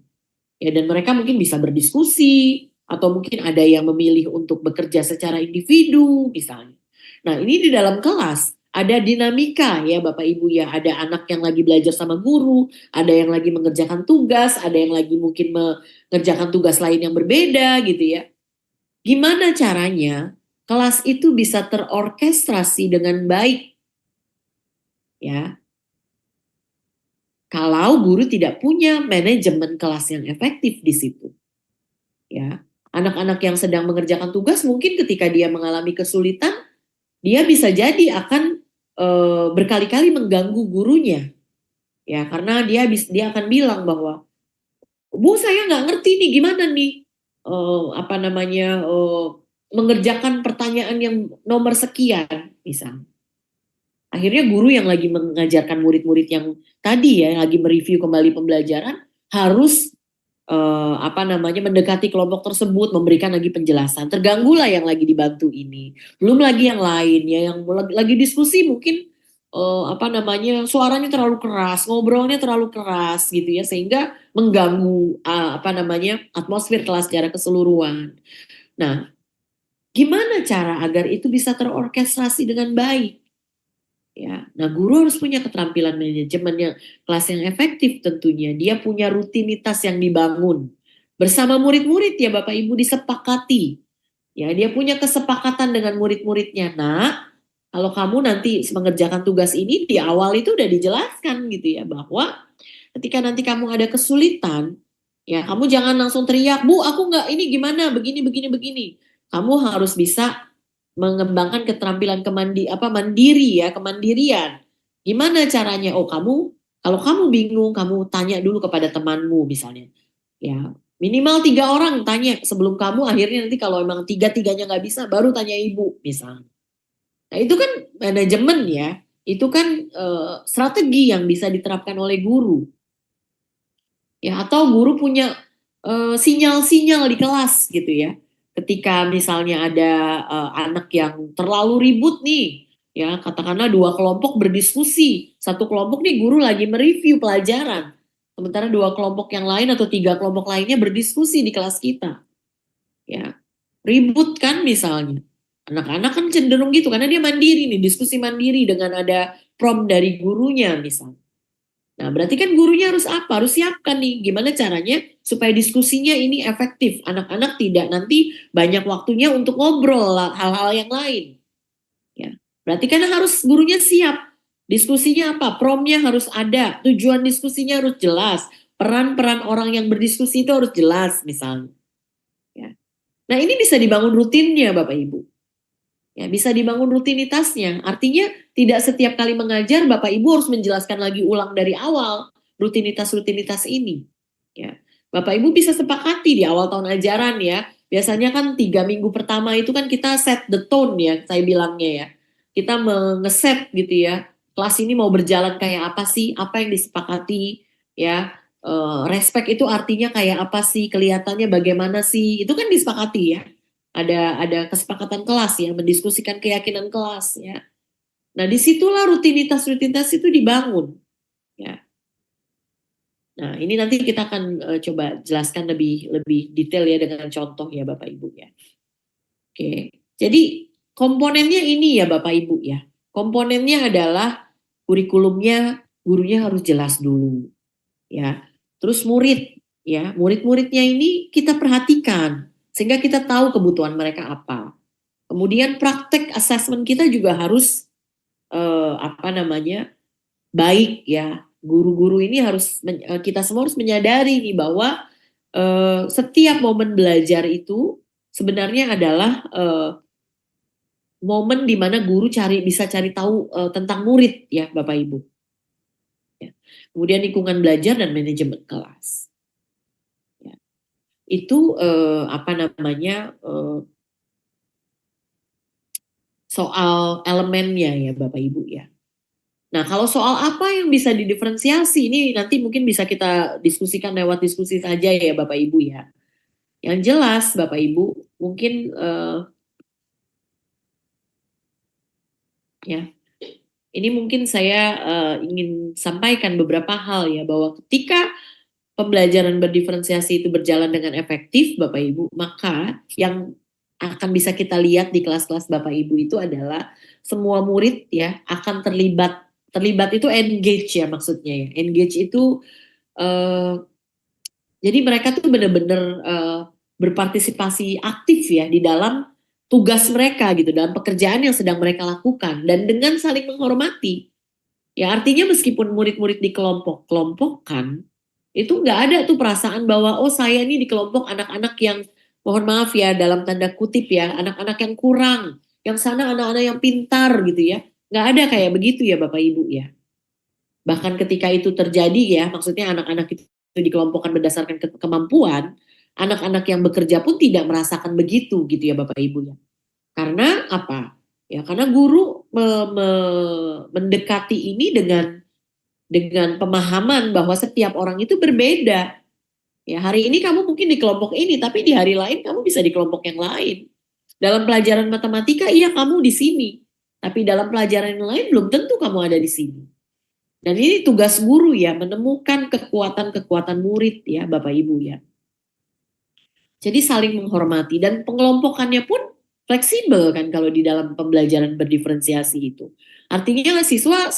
Ya, dan mereka mungkin bisa berdiskusi atau mungkin ada yang memilih untuk bekerja secara individu misalnya. Nah, ini di dalam kelas ada dinamika ya Bapak Ibu ya, ada anak yang lagi belajar sama guru, ada yang lagi mengerjakan tugas, ada yang lagi mungkin mengerjakan tugas lain yang berbeda gitu ya. Gimana caranya kelas itu bisa terorkestrasi dengan baik ya? Kalau guru tidak punya manajemen kelas yang efektif di situ. Ya, anak-anak yang sedang mengerjakan tugas mungkin ketika dia mengalami kesulitan, dia bisa jadi akan berkali-kali mengganggu gurunya. Ya, karena dia akan bilang bahwa, Bu, saya nggak ngerti nih gimana nih apa namanya mengerjakan pertanyaan yang nomor sekian, misal. Akhirnya guru yang lagi mengajarkan murid-murid yang tadi ya, lagi mereview kembali pembelajaran, harus apa namanya mendekati kelompok tersebut, memberikan lagi penjelasan. Terganggulah yang lagi dibantu ini. Belum lagi yang lain ya, yang lagi diskusi mungkin apa namanya suaranya terlalu keras, ngobrolnya terlalu keras gitu ya, sehingga mengganggu apa namanya atmosfer kelas secara keseluruhan. Nah, gimana cara agar itu bisa terorkestrasi dengan baik? Ya, nah guru harus punya keterampilan manajemen yang kelas yang efektif tentunya. Dia punya rutinitas yang dibangun bersama murid-murid ya Bapak Ibu disepakati. Ya, dia punya kesepakatan dengan murid-muridnya. Nah, kalau kamu nanti mengerjakan tugas ini di awal itu udah dijelaskan gitu ya bahwa ketika nanti kamu ada kesulitan, ya kamu jangan langsung teriak, Bu, aku nggak ini gimana, begini, begini, begini. Kamu harus bisa mengembangkan keterampilan mandiri ya, kemandirian. Gimana caranya? Oh, kalau kamu bingung, kamu tanya dulu kepada temanmu misalnya. Ya, minimal 3 orang tanya sebelum kamu akhirnya nanti kalau emang tiga-tiganya nggak bisa, baru tanya ibu misalnya. Nah, itu kan manajemen ya. Itu kan strategi yang bisa diterapkan oleh guru. Ya, atau guru punya sinyal-sinyal di kelas gitu ya. Ketika misalnya ada anak yang terlalu ribut nih, ya katakanlah 2 kelompok berdiskusi, satu kelompok nih guru lagi mereview pelajaran, sementara 2 kelompok yang lain atau 3 kelompok lainnya berdiskusi di kelas kita, ya ribut kan misalnya. Anak-anak kan cenderung gitu karena dia mandiri nih, diskusi mandiri dengan ada prompt dari gurunya misalnya. Nah, berarti kan gurunya harus apa? Harus siapkan nih gimana caranya supaya diskusinya ini efektif. Anak-anak tidak nanti banyak waktunya untuk ngobrol hal-hal yang lain. Ya. Berarti kan harus gurunya siap. Diskusinya apa? Promnya harus ada. Tujuan diskusinya harus jelas. Peran-peran orang yang berdiskusi itu harus jelas misalnya. Ya. Nah, ini bisa dibangun rutinnya Bapak Ibu. Ya, bisa dibangun rutinitasnya. Artinya tidak setiap kali mengajar Bapak Ibu harus menjelaskan lagi ulang dari awal rutinitas-rutinitas ini. Ya. Bapak Ibu bisa sepakati di awal tahun ajaran ya. Biasanya kan 3 minggu pertama itu kan kita set the tone ya, saya bilangnya ya. Kita mengeset gitu ya. Kelas ini mau berjalan kayak apa sih? Apa yang disepakati ya? Respect itu artinya kayak apa sih? Kelihatannya bagaimana sih? Itu kan disepakati ya. Ada kesepakatan kelas ya, mendiskusikan keyakinan kelas ya. Nah, disitulah rutinitas-rutinitas itu dibangun ya. Nah, ini nanti kita akan coba jelaskan lebih lebih detail ya dengan contoh ya Bapak Ibu ya. Oke. Jadi komponennya ini ya Bapak Ibu ya. Komponennya adalah kurikulumnya gurunya harus jelas dulu, ya. Terus murid-muridnya ini kita perhatikan sehingga kita tahu kebutuhan mereka apa. Kemudian praktek assessment kita juga harus baik ya. Guru-guru ini harus kita semua harus menyadari nih bahwa setiap momen belajar itu sebenarnya adalah momen di mana guru bisa cari tahu tentang murid ya Bapak Ibu. Ya. Kemudian lingkungan belajar dan manajemen kelas. Ya. Itu soal elemennya ya Bapak Ibu ya. Nah, kalau soal apa yang bisa didiferensiasi ini nanti mungkin bisa kita diskusikan lewat diskusi saja ya Bapak Ibu ya. Yang jelas Bapak Ibu mungkin ya ini mungkin saya ingin sampaikan beberapa hal ya bahwa ketika pembelajaran berdiferensiasi itu berjalan dengan efektif Bapak Ibu, maka yang akan bisa kita lihat di kelas-kelas Bapak Ibu itu adalah semua murid ya akan terlibat itu engage ya maksudnya ya. Engage itu jadi mereka tuh benar-benar berpartisipasi aktif ya di dalam tugas mereka gitu, dalam pekerjaan yang sedang mereka lakukan dan dengan saling menghormati. Ya artinya meskipun murid-murid dikelompok-kelompokkan, itu nggak ada tuh perasaan bahwa oh saya ini di kelompok anak-anak yang mohon maaf ya dalam tanda kutip ya, anak-anak yang kurang, yang sana anak-anak yang pintar gitu ya. Nggak ada kayak begitu ya Bapak Ibu ya. Bahkan ketika itu terjadi ya, maksudnya anak-anak itu dikelompokkan berdasarkan kemampuan, anak-anak yang bekerja pun tidak merasakan begitu gitu ya Bapak Ibu ya. Karena apa? Ya karena guru mendekati ini dengan pemahaman bahwa setiap orang itu berbeda. Ya hari ini kamu mungkin di kelompok ini, tapi di hari lain kamu bisa di kelompok yang lain. Dalam pelajaran matematika iya kamu di sini, tapi dalam pelajaran yang lain belum tentu kamu ada di sini. Dan ini tugas guru ya, menemukan kekuatan-kekuatan murid ya Bapak Ibu ya. Jadi saling menghormati dan pengelompokannya pun fleksibel kan kalau di dalam pembelajaran berdiferensiasi itu. Artinya siswa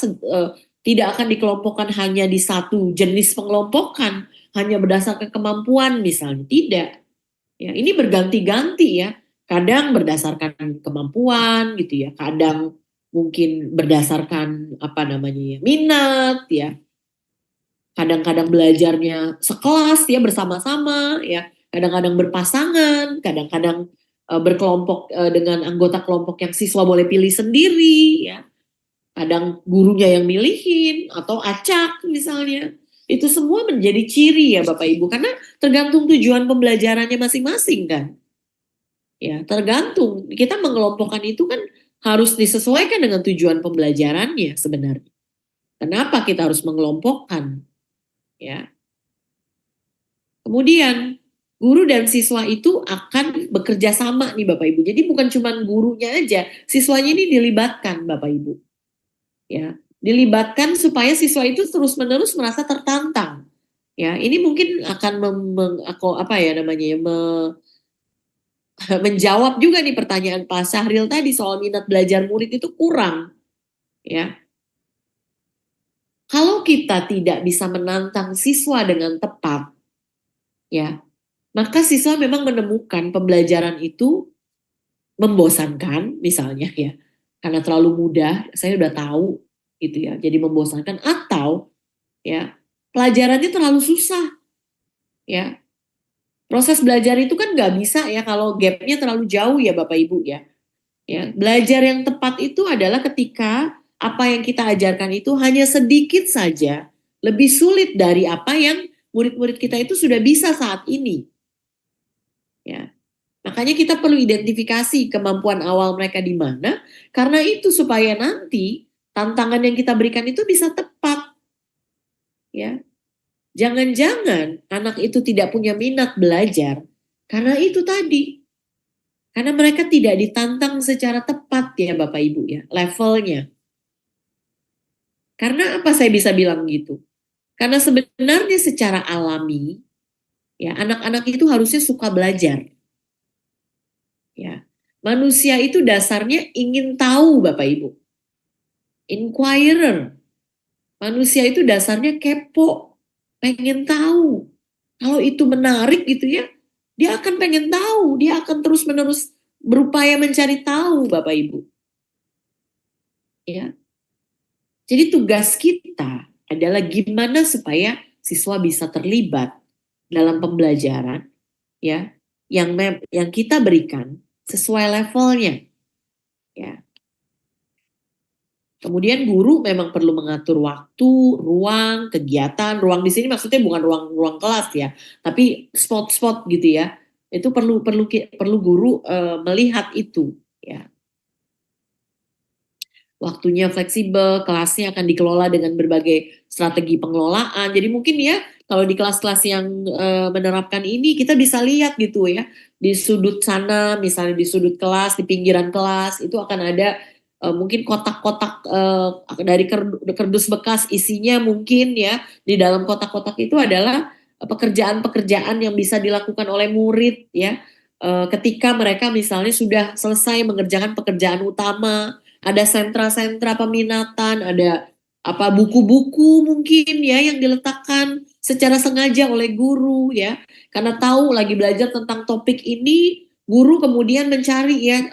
tidak akan dikelompokkan hanya di satu jenis pengelompokan, hanya berdasarkan kemampuan misalnya, tidak. Ya, ini berganti-ganti ya. Kadang berdasarkan kemampuan gitu ya, kadang mungkin berdasarkan minat ya. Kadang-kadang belajarnya sekelas ya bersama-sama ya, kadang-kadang berpasangan, kadang-kadang berkelompok dengan anggota kelompok yang siswa boleh pilih sendiri ya. Kadang gurunya yang milihin atau acak misalnya. Itu semua menjadi ciri ya Bapak Ibu karena tergantung tujuan pembelajarannya masing-masing kan. Ya, tergantung. Kita mengelompokkan itu kan harus disesuaikan dengan tujuan pembelajarannya sebenarnya. Kenapa kita harus mengelompokkan? Ya. Kemudian guru dan siswa itu akan bekerja sama nih Bapak Ibu. Jadi bukan cuma gurunya aja, siswanya ini dilibatkan Bapak Ibu. Ya, dilibatkan supaya siswa itu terus-menerus merasa tertantang. Ya, ini mungkin akan menjawab juga nih pertanyaan Pak Syahril tadi soal minat belajar murid itu kurang. Ya. Kalau kita tidak bisa menantang siswa dengan tepat, ya, maka siswa memang menemukan pembelajaran itu membosankan misalnya ya. Karena terlalu mudah, saya udah tahu gitu ya. Jadi membosankan atau ya, pelajarannya terlalu susah. Ya. Proses belajar itu kan nggak bisa ya kalau gapnya terlalu jauh ya Bapak Ibu ya. Ya, belajar yang tepat itu adalah ketika apa yang kita ajarkan itu hanya sedikit saja lebih sulit dari apa yang murid-murid kita itu sudah bisa saat ini. Ya. Makanya kita perlu identifikasi kemampuan awal mereka di mana karena itu supaya nanti tantangan yang kita berikan itu bisa tepat. Ya. Jangan-jangan anak itu tidak punya minat belajar karena itu tadi. Karena mereka tidak ditantang secara tepat ya Bapak Ibu ya, levelnya. Karena apa saya bisa bilang gitu? Karena sebenarnya secara alami ya anak-anak itu harusnya suka belajar. Ya. Manusia itu dasarnya ingin tahu Bapak Ibu. Inquirer. Manusia itu dasarnya kepo, pengen tahu. Kalau itu menarik gitu ya, dia akan pengen tahu, dia akan terus-menerus berupaya mencari tahu, Bapak Ibu. Ya. Jadi tugas kita adalah gimana supaya siswa bisa terlibat dalam pembelajaran, ya, yang kita berikan sesuai levelnya, ya. Kemudian guru memang perlu mengatur waktu, ruang, kegiatan. Ruang di sini maksudnya bukan ruang kelas ya, tapi spot-spot gitu ya. Itu perlu guru melihat itu ya. Waktunya fleksibel, kelasnya akan dikelola dengan berbagai strategi pengelolaan. Jadi mungkin ya kalau di kelas-kelas yang menerapkan ini kita bisa lihat gitu ya. Di sudut sana, misalnya di sudut kelas, di pinggiran kelas itu akan ada mungkin kotak-kotak dari kardus bekas, isinya mungkin ya di dalam kotak-kotak itu adalah pekerjaan-pekerjaan yang bisa dilakukan oleh murid ya ketika mereka misalnya sudah selesai mengerjakan pekerjaan utama. Ada sentra-sentra peminatan, ada buku-buku mungkin ya yang diletakkan secara sengaja oleh guru ya, karena tahu lagi belajar tentang topik ini. Guru kemudian mencari ya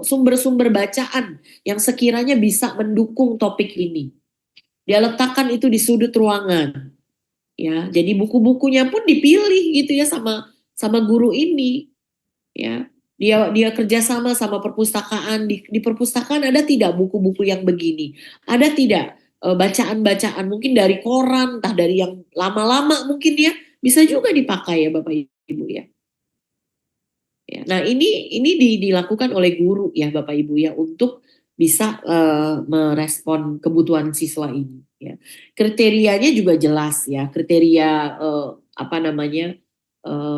sumber-sumber bacaan yang sekiranya bisa mendukung topik ini. Dia letakkan itu di sudut ruangan. Ya, jadi buku-bukunya pun dipilih gitu ya sama guru ini. Ya, dia kerjasama sama perpustakaan. Di perpustakaan ada tidak buku-buku yang begini? Ada tidak bacaan-bacaan mungkin dari koran, entah dari yang lama-lama mungkin ya bisa juga dipakai ya Bapak Ibu ya. Ya, nah ini dilakukan oleh guru ya Bapak Ibu ya untuk bisa merespon kebutuhan siswa ini. Ya. Kriterianya juga jelas ya, kriteria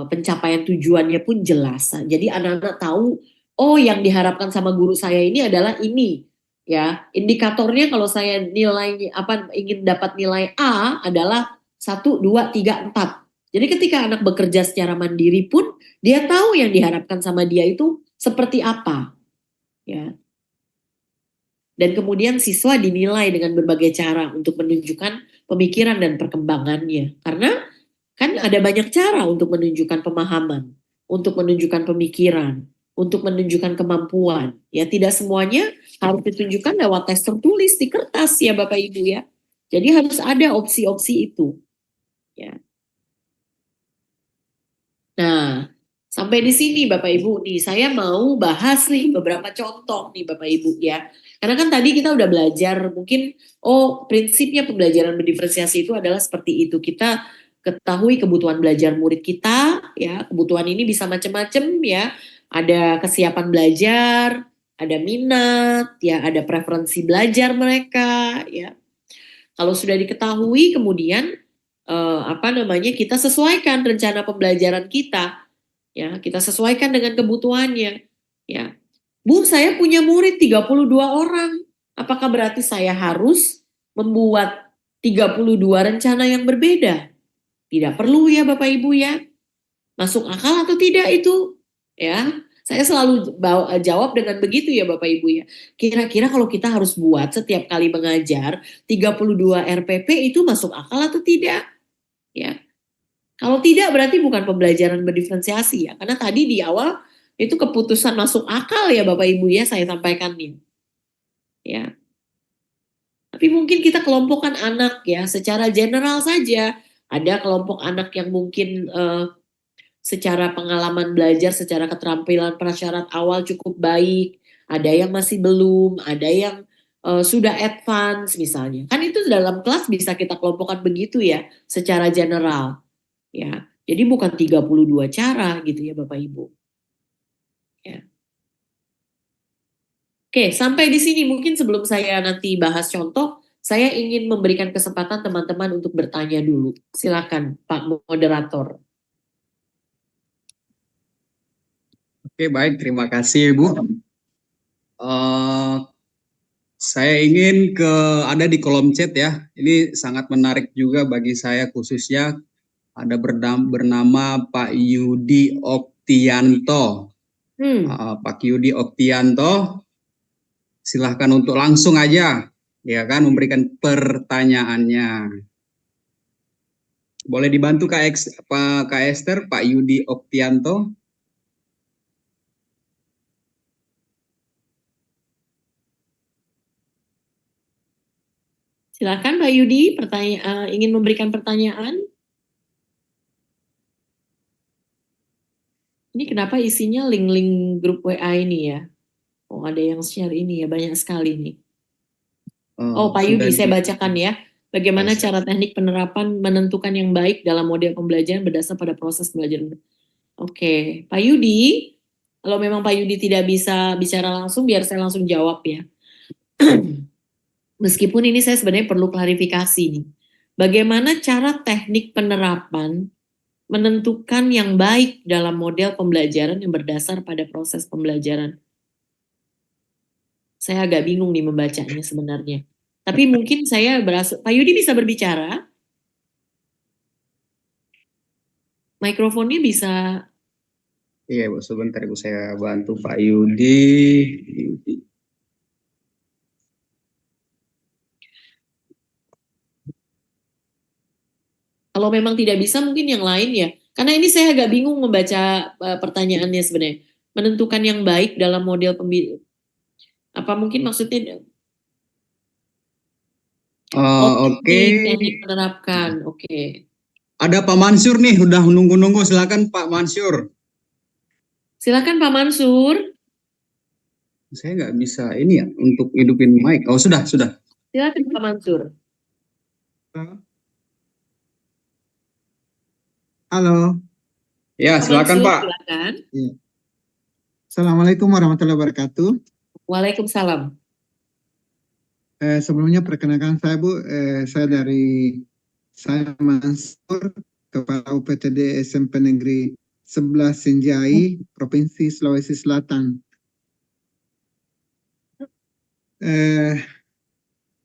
pencapaian tujuannya pun jelas. Jadi anak-anak tahu, oh yang diharapkan sama guru saya ini adalah ini. Ya, indikatornya kalau saya ingin dapat nilai A adalah 1, 2, 3, 4. Jadi ketika anak bekerja secara mandiri pun dia tahu yang diharapkan sama dia itu seperti apa. Ya. Dan kemudian siswa dinilai dengan berbagai cara untuk menunjukkan pemikiran dan perkembangannya. Karena kan ada banyak cara untuk menunjukkan pemahaman, untuk menunjukkan pemikiran, untuk menunjukkan kemampuan. Ya tidak semuanya harus ditunjukkan lewat tes tertulis di kertas ya Bapak Ibu ya. Jadi harus ada opsi-opsi itu. Ya. Nah, sampai di sini Bapak Ibu nih, saya mau bahas nih beberapa contoh nih Bapak Ibu ya. Karena kan tadi kita udah belajar mungkin, prinsipnya pembelajaran berdiferensiasi itu adalah seperti itu. Kita ketahui kebutuhan belajar murid kita ya, kebutuhan ini bisa macam-macam ya. Ada kesiapan belajar, ada minat, ya, ada preferensi belajar mereka ya. Kalau sudah diketahui kemudian kita sesuaikan rencana pembelajaran kita, ya kita sesuaikan dengan kebutuhannya, ya. Bu, saya punya murid 32 orang, apakah berarti saya harus membuat 32 rencana yang berbeda? Tidak perlu ya Bapak Ibu ya, masuk akal atau tidak itu, ya. Saya selalu jawab dengan begitu ya Bapak Ibu ya. Kira-kira kalau kita harus buat setiap kali mengajar 32 RPP itu masuk akal atau tidak? Ya. Kalau tidak berarti bukan pembelajaran berdiferensiasi ya. Karena tadi di awal itu keputusan masuk akal ya Bapak Ibu ya saya sampaikan nih. Ya. Tapi mungkin kita kelompokkan anak ya secara general saja. Ada kelompok anak yang mungkin secara pengalaman belajar, secara keterampilan prasyarat awal cukup baik. Ada yang masih belum, ada yang sudah advance misalnya. Kan itu dalam kelas bisa kita kelompokkan begitu ya secara general. Ya, jadi bukan 32 cara gitu ya Bapak Ibu. Ya. Oke, sampai di sini mungkin sebelum saya nanti bahas contoh, saya ingin memberikan kesempatan teman-teman untuk bertanya dulu. Silakan Pak Moderator. Oke, baik, terima kasih Ibu. Saya ingin ada di kolom chat ya. Ini sangat menarik juga bagi saya khususnya ada bernama Pak Yudi Oktianto. Pak Yudi Oktianto, silahkan untuk langsung aja ya kan, memberikan pertanyaannya. Boleh dibantu Kak Esther, Pak Yudi Oktianto? Silakan Pak Yudi, ingin memberikan pertanyaan. Ini kenapa isinya link-link grup WA ini ya? Oh, ada yang share ini ya, banyak sekali nih. Oh, Pak Sudah Yudi, saya bacakan ya. Bagaimana Siap. cara teknik penerapan menentukan yang baik dalam model pembelajaran berdasar pada proses belajar. Oke, Pak Yudi, kalau memang Pak Yudi tidak bisa bicara langsung, biar saya langsung jawab ya. Meskipun ini saya sebenarnya perlu klarifikasi nih. Bagaimana cara teknik penerapan menentukan yang baik dalam model pembelajaran yang berdasar pada proses pembelajaran? Saya agak bingung nih membacanya sebenarnya. Tapi mungkin saya berasa, Pak Yudi bisa berbicara? Mikrofonnya bisa. Iya, Bu, sebentar Ibu, saya bantu Pak Yudi. Kalau memang tidak bisa mungkin yang lain ya. Karena ini saya agak bingung membaca pertanyaannya sebenarnya. Menentukan yang baik dalam model apa mungkin maksudnya Oke. teknik menerapkan. Oke. Ada Pak Mansur nih, udah nunggu-nunggu. Silakan Pak Mansur. Silakan Pak Mansur. Saya nggak bisa ini ya untuk hidupin mic. Oh, sudah. Silakan Pak Mansur. Halo. Ya, Pak silakan Mansur, Pak. silakan. Assalamualaikum warahmatullahi wabarakatuh. Waalaikumsalam. Sebelumnya perkenalkan saya Bu, saya Mansur, Kepala UPTD SMP Negeri 11 Sinjai, Provinsi Sulawesi Selatan.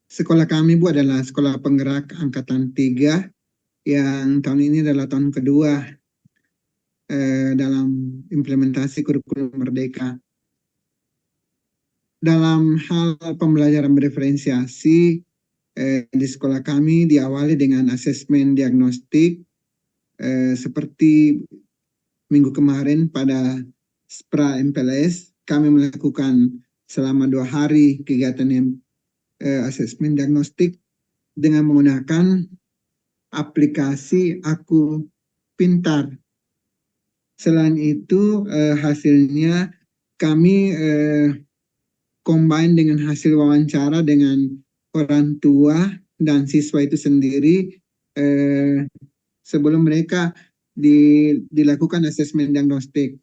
Sekolah kami Bu adalah sekolah penggerak angkatan 3 yang tahun ini adalah tahun kedua dalam implementasi kurikulum Merdeka. Dalam hal pembelajaran berdiferensiasi di sekolah kami diawali dengan asesmen diagnostik seperti minggu kemarin pada SPRA MPLS kami melakukan selama 2 hari kegiatan asesmen diagnostik dengan menggunakan aplikasi Aku Pintar. Selain itu hasilnya kami combine dengan hasil wawancara dengan orang tua dan siswa itu sendiri sebelum mereka dilakukan asesmen diagnostik.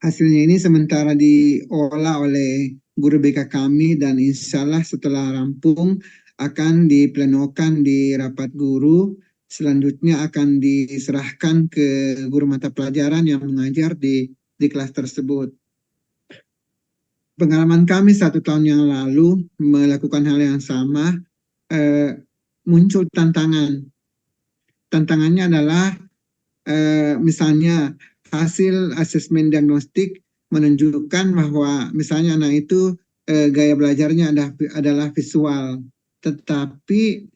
Hasilnya ini sementara diolah oleh guru BK kami dan insya Allah setelah rampung akan diplenokan di rapat guru. Selanjutnya akan diserahkan ke guru mata pelajaran yang mengajar di kelas tersebut. Pengalaman kami 1 tahun yang lalu melakukan hal yang sama, muncul tantangan. Tantangannya adalah misalnya hasil asesmen diagnostik menunjukkan bahwa misalnya anak itu gaya belajarnya adalah visual, tetapi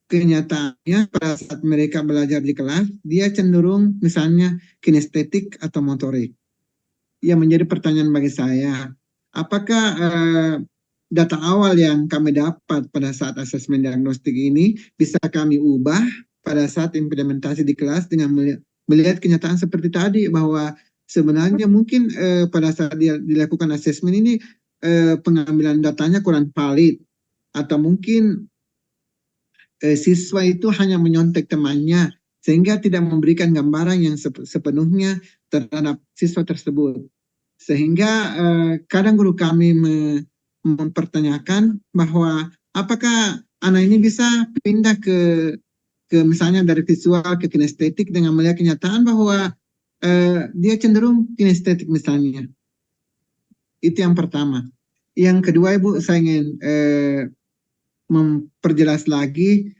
kenyataannya pada saat mereka belajar di kelas, dia cenderung misalnya kinestetik atau motorik. Yang menjadi pertanyaan bagi saya, apakah data awal yang kami dapat pada saat asesmen diagnostik ini bisa kami ubah pada saat implementasi di kelas dengan melihat kenyataan seperti tadi bahwa sebenarnya mungkin pada saat dia dilakukan asesmen ini pengambilan datanya kurang valid atau mungkin siswa itu hanya menyontek temannya sehingga tidak memberikan gambaran yang sepenuhnya terhadap siswa tersebut. Sehingga kadang guru kami mempertanyakan bahwa apakah anak ini bisa pindah ke misalnya dari visual ke kinestetik dengan melihat kenyataan bahwa dia cenderung kinestetik misalnya. Itu yang pertama. Yang kedua Ibu, saya ingin memperjelas lagi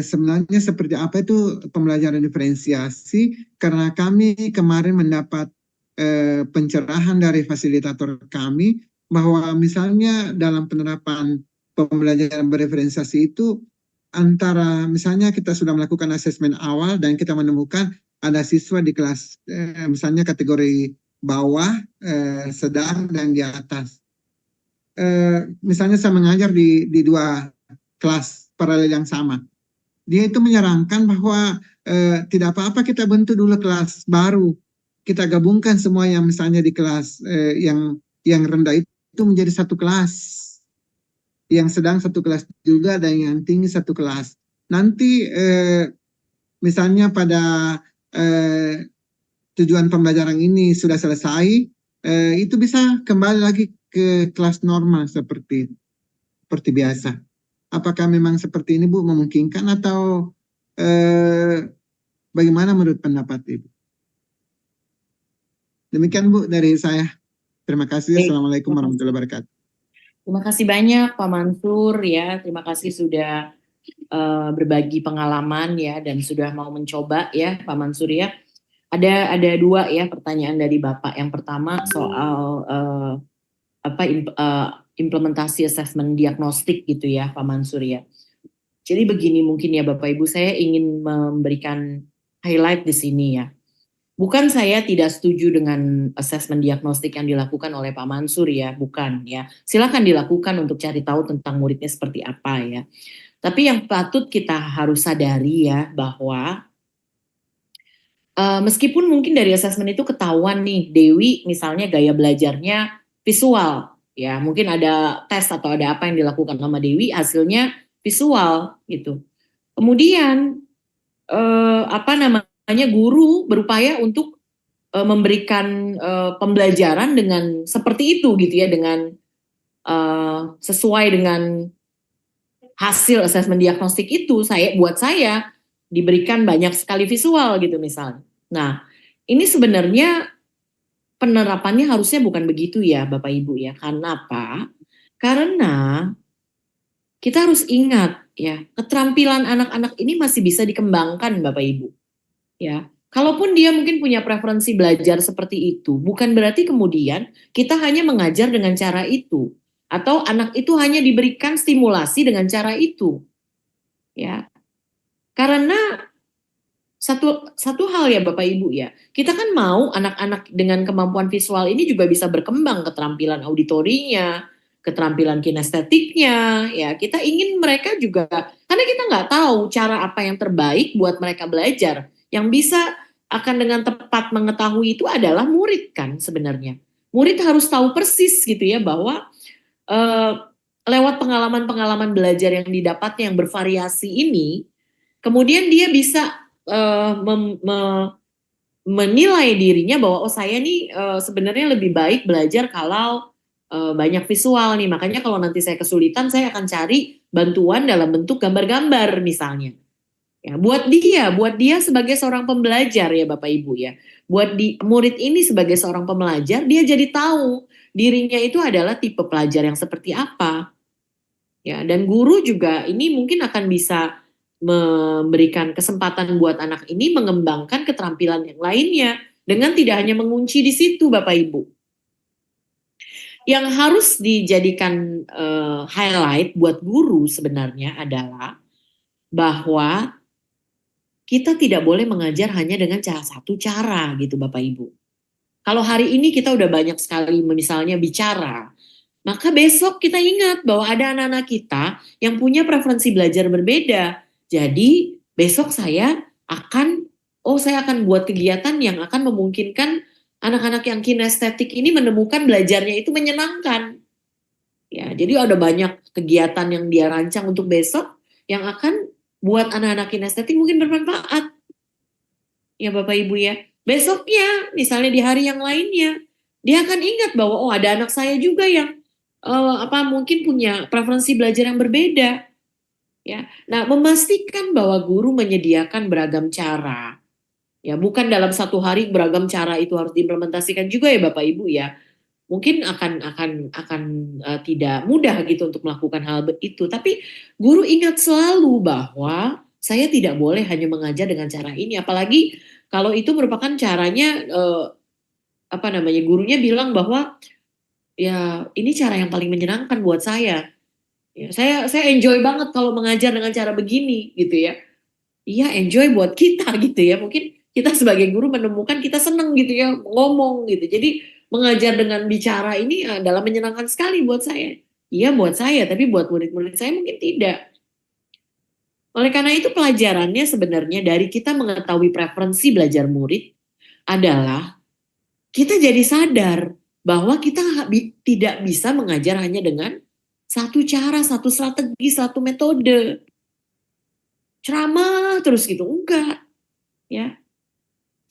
sebenarnya seperti apa itu pembelajaran diferensiasi, karena kami kemarin mendapat pencerahan dari fasilitator kami bahwa misalnya dalam penerapan pembelajaran bereferensiasi itu antara misalnya kita sudah melakukan asesmen awal dan kita menemukan ada siswa di kelas misalnya kategori bawah, sedang, dan di atas. Misalnya saya mengajar di dua kelas paralel yang sama. Dia itu menyarankan bahwa tidak apa-apa kita bentuk dulu kelas baru. Kita gabungkan semua yang misalnya di kelas yang rendah itu menjadi satu kelas. Yang sedang satu kelas juga dan yang tinggi satu kelas. Nanti misalnya pada tujuan pembelajaran ini sudah selesai, itu bisa kembali lagi ke kelas normal seperti biasa. Apakah memang seperti ini, Bu, memungkinkan atau bagaimana menurut pendapat Ibu? Demikian, Bu, dari saya. Terima kasih. Assalamualaikum warahmatullahi wabarakatuh. Terima kasih banyak Pak Mansur ya. Terima kasih sudah berbagi pengalaman ya dan sudah mau mencoba ya Pak Mansur ya. Ada dua ya pertanyaan dari Bapak. Yang pertama soal implementasi asesmen diagnostik gitu ya Pak Mansur ya. Jadi begini mungkin ya Bapak Ibu, saya ingin memberikan highlight di sini ya. Bukan saya tidak setuju dengan asesmen diagnostik yang dilakukan oleh Pak Mansur ya, bukan ya. Silakan dilakukan untuk cari tahu tentang muridnya seperti apa ya. Tapi yang patut kita harus sadari ya bahwa meskipun mungkin dari asesmen itu ketahuan nih Dewi misalnya gaya belajarnya visual ya, mungkin ada tes atau ada apa yang dilakukan sama Dewi hasilnya visual gitu. Kemudian guru berupaya untuk memberikan pembelajaran dengan seperti itu gitu ya, dengan sesuai dengan hasil asesmen diagnostik itu. Buat saya diberikan banyak sekali visual gitu misalnya. Nah, ini sebenarnya penerapannya harusnya bukan begitu ya Bapak Ibu ya. Karena apa? Karena kita harus ingat ya, keterampilan anak-anak ini masih bisa dikembangkan Bapak Ibu. Ya, kalaupun dia mungkin punya preferensi belajar seperti itu, bukan berarti kemudian kita hanya mengajar dengan cara itu atau anak itu hanya diberikan stimulasi dengan cara itu. Ya. Karena satu hal ya Bapak Ibu ya. Kita kan mau anak-anak dengan kemampuan visual ini juga bisa berkembang keterampilan auditorinya, keterampilan kinestetiknya, ya. Kita ingin mereka juga, karena kita nggak tahu cara apa yang terbaik buat mereka belajar. Yang bisa akan dengan tepat mengetahui itu adalah murid kan sebenarnya. Murid harus tahu persis gitu ya bahwa lewat pengalaman-pengalaman belajar yang didapatnya yang bervariasi ini, kemudian dia bisa menilai dirinya bahwa saya nih sebenarnya lebih baik belajar kalau banyak visual nih. Makanya kalau nanti saya kesulitan saya akan cari bantuan dalam bentuk gambar-gambar misalnya. Ya, buat dia sebagai seorang pembelajar ya Bapak Ibu ya. Buat murid ini sebagai seorang pembelajar, dia jadi tahu dirinya itu adalah tipe pelajar yang seperti apa. Ya, dan guru juga ini mungkin akan bisa memberikan kesempatan buat anak ini mengembangkan keterampilan yang lainnya dengan tidak hanya mengunci di situ Bapak Ibu. Yang harus dijadikan highlight buat guru sebenarnya adalah bahwa kita tidak boleh mengajar hanya dengan satu cara gitu Bapak Ibu. Kalau hari ini kita udah banyak sekali misalnya bicara, maka besok kita ingat bahwa ada anak-anak kita yang punya preferensi belajar berbeda. Jadi besok saya akan buat kegiatan yang akan memungkinkan anak-anak yang kinestetik ini menemukan belajarnya itu menyenangkan. Ya, jadi ada banyak kegiatan yang dia rancang untuk besok yang akan buat anak-anak kinestetik mungkin bermanfaat. Ya Bapak Ibu ya. Besoknya, misalnya di hari yang lainnya, dia akan ingat bahwa ada anak saya juga yang mungkin punya preferensi belajar yang berbeda. Ya. Nah, memastikan bahwa guru menyediakan beragam cara. Ya, bukan dalam satu hari beragam cara itu harus diimplementasikan juga ya Bapak Ibu ya. Mungkin akan tidak mudah gitu untuk melakukan hal itu, tapi guru ingat selalu bahwa saya tidak boleh hanya mengajar dengan cara ini, apalagi kalau itu merupakan caranya gurunya bilang bahwa ya ini cara yang paling menyenangkan buat saya. Ya, saya enjoy banget kalau mengajar dengan cara begini gitu ya. Iya, enjoy buat kita gitu ya. Mungkin kita sebagai guru menemukan kita seneng gitu ya ngomong gitu. Jadi mengajar dengan bicara ini adalah menyenangkan sekali buat saya. Iya buat saya, tapi buat murid-murid saya mungkin tidak. Oleh karena itu pelajarannya sebenarnya dari kita mengetahui preferensi belajar murid adalah kita jadi sadar bahwa kita tidak bisa mengajar hanya dengan satu cara, satu strategi, satu metode. Ceramah terus gitu, enggak. Ya.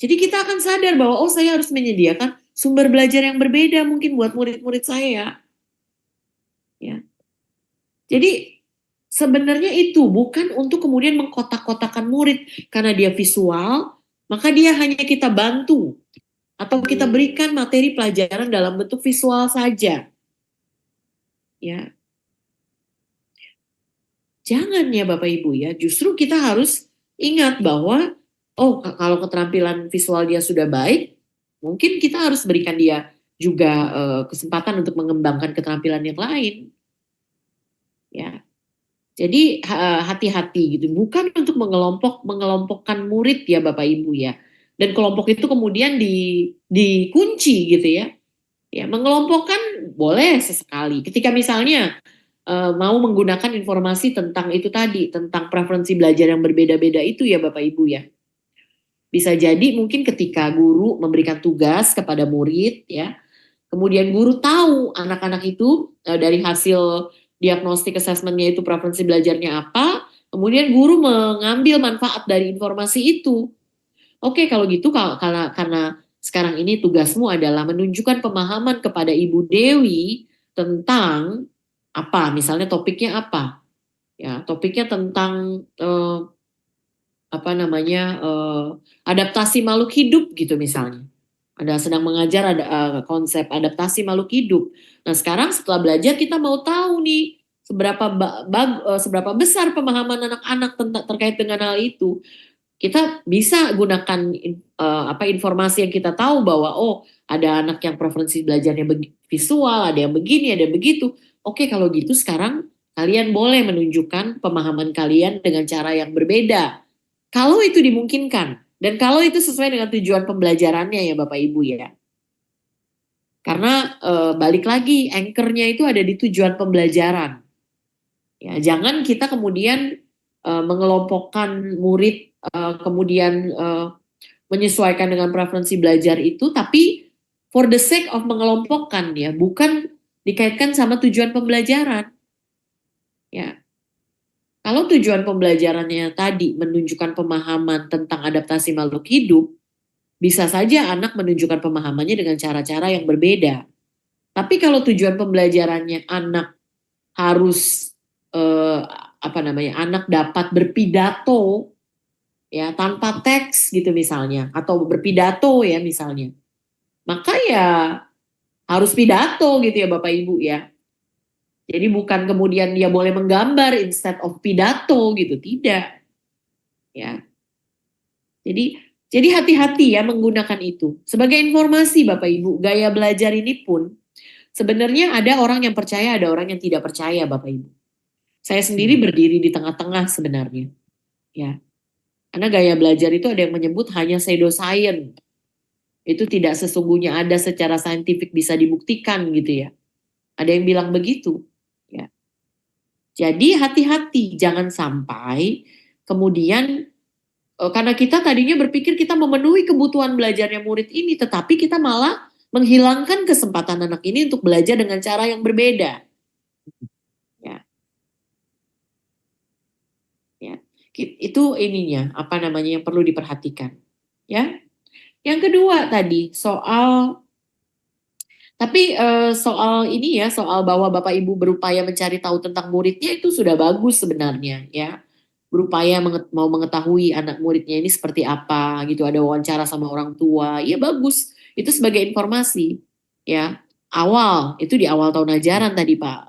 Jadi kita akan sadar bahwa oh saya harus menyediakan sumber belajar yang berbeda mungkin buat murid-murid saya. Ya. Jadi sebenarnya itu bukan untuk kemudian mengkotak-kotakan murid karena dia visual, maka dia hanya kita bantu atau kita berikan materi pelajaran dalam bentuk visual saja. Ya. Jangan ya Bapak Ibu ya, justru kita harus ingat bahwa oh kalau keterampilan visual dia sudah baik, mungkin kita harus berikan dia juga kesempatan untuk mengembangkan keterampilan yang lain. Ya. Jadi hati-hati gitu, bukan untuk mengelompokkan murid ya Bapak Ibu ya. Dan kelompok itu kemudian dikunci gitu ya. Ya, mengelompokkan boleh sesekali. Ketika misalnya mau menggunakan informasi tentang itu tadi, tentang preferensi belajar yang berbeda-beda itu ya Bapak Ibu ya. Bisa jadi mungkin ketika guru memberikan tugas kepada murid ya, kemudian guru tahu anak-anak itu dari hasil diagnostik assessment-nya itu preferensi belajarnya apa, kemudian guru mengambil manfaat dari informasi itu. Oke, kalau gitu karena sekarang ini tugasmu adalah menunjukkan pemahaman kepada Ibu Dewi tentang apa, misalnya topiknya apa. Ya, topiknya tentang apa namanya adaptasi makhluk hidup gitu misalnya. Ada sedang mengajar ada konsep adaptasi makhluk hidup. Nah, sekarang setelah belajar kita mau tahu nih seberapa besar pemahaman anak-anak terkait dengan hal itu. Kita bisa gunakan apa informasi yang kita tahu bahwa oh ada anak yang preferensi belajarnya visual, ada yang begini, ada yang begitu. Oke, kalau gitu sekarang kalian boleh menunjukkan pemahaman kalian dengan cara yang berbeda. Kalau itu dimungkinkan dan kalau itu sesuai dengan tujuan pembelajarannya ya Bapak Ibu ya. Karena balik lagi anchor-nya itu ada di tujuan pembelajaran. Ya, jangan kita kemudian mengelompokkan murid kemudian menyesuaikan dengan preferensi belajar itu, tapi for the sake of mengelompokkan ya, bukan dikaitkan sama tujuan pembelajaran. Ya, kalau tujuan pembelajarannya tadi menunjukkan pemahaman tentang adaptasi makhluk hidup, bisa saja anak menunjukkan pemahamannya dengan cara-cara yang berbeda. Tapi kalau tujuan pembelajarannya anak harus apa namanya, anak dapat berpidato ya tanpa teks gitu misalnya atau berpidato ya misalnya, maka ya harus pidato gitu ya Bapak Ibu ya. Jadi bukan kemudian dia boleh menggambar instead of pidato gitu, tidak ya. Jadi hati-hati ya menggunakan itu sebagai informasi Bapak Ibu. Gaya belajar ini pun sebenarnya ada orang yang percaya, ada orang yang tidak percaya Bapak Ibu. Saya sendiri berdiri di tengah-tengah sebenarnya ya. Karena gaya belajar itu ada yang menyebut hanya pseudoscience. Itu tidak sesungguhnya ada secara saintifik bisa dibuktikan gitu ya. Ada yang bilang begitu. Ya. Jadi hati-hati, jangan sampai kemudian karena kita tadinya berpikir kita memenuhi kebutuhan belajarnya murid ini, tetapi kita malah menghilangkan kesempatan anak ini untuk belajar dengan cara yang berbeda. Ya. Ya. Itu ininya, apa namanya yang perlu diperhatikan. Ya. Yang kedua tadi soal ini ya, soal bahwa Bapak Ibu berupaya mencari tahu tentang muridnya itu sudah bagus sebenarnya ya. Berupaya mau mengetahui anak muridnya ini seperti apa gitu, ada wawancara sama orang tua, ya bagus. Itu sebagai informasi ya. Itu di awal tahun ajaran tadi Pak.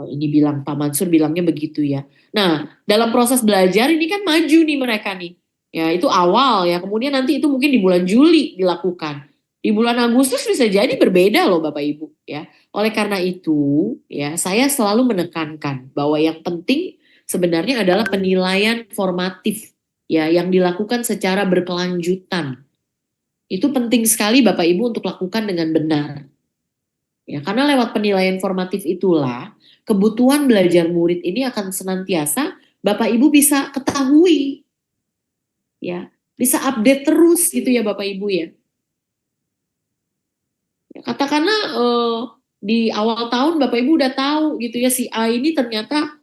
Ini bilang Pak Mansur bilangnya begitu ya. Nah, dalam proses belajar ini kan maju nih mereka nih. Ya, itu awal ya. Kemudian nanti itu mungkin di bulan Juli dilakukan. Di bulan Agustus bisa jadi berbeda loh Bapak Ibu ya. Oleh karena itu ya saya selalu menekankan bahwa yang penting sebenarnya adalah penilaian formatif ya yang dilakukan secara berkelanjutan. Itu penting sekali Bapak Ibu untuk lakukan dengan benar. Ya, karena lewat penilaian formatif itulah kebutuhan belajar murid ini akan senantiasa Bapak Ibu bisa ketahui ya, bisa update terus gitu ya Bapak Ibu ya. Katakanlah di awal tahun Bapak Ibu udah tahu gitu ya si A ini ternyata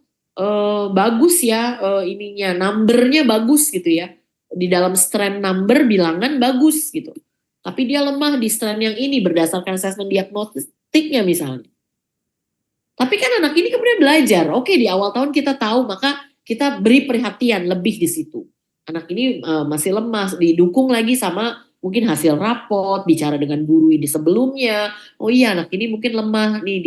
bagus ya ininya numbernya bagus gitu ya. Di dalam strand number bilangan bagus gitu. Tapi dia lemah di strand yang ini berdasarkan asesmen diagnostiknya misalnya. Tapi kan anak ini kemudian belajar. Oke, di awal tahun kita tahu, maka kita beri perhatian lebih di situ. Anak ini masih lemah, didukung lagi sama mungkin hasil rapot, bicara dengan guru di sebelumnya. Oh iya, anak ini mungkin lemah nih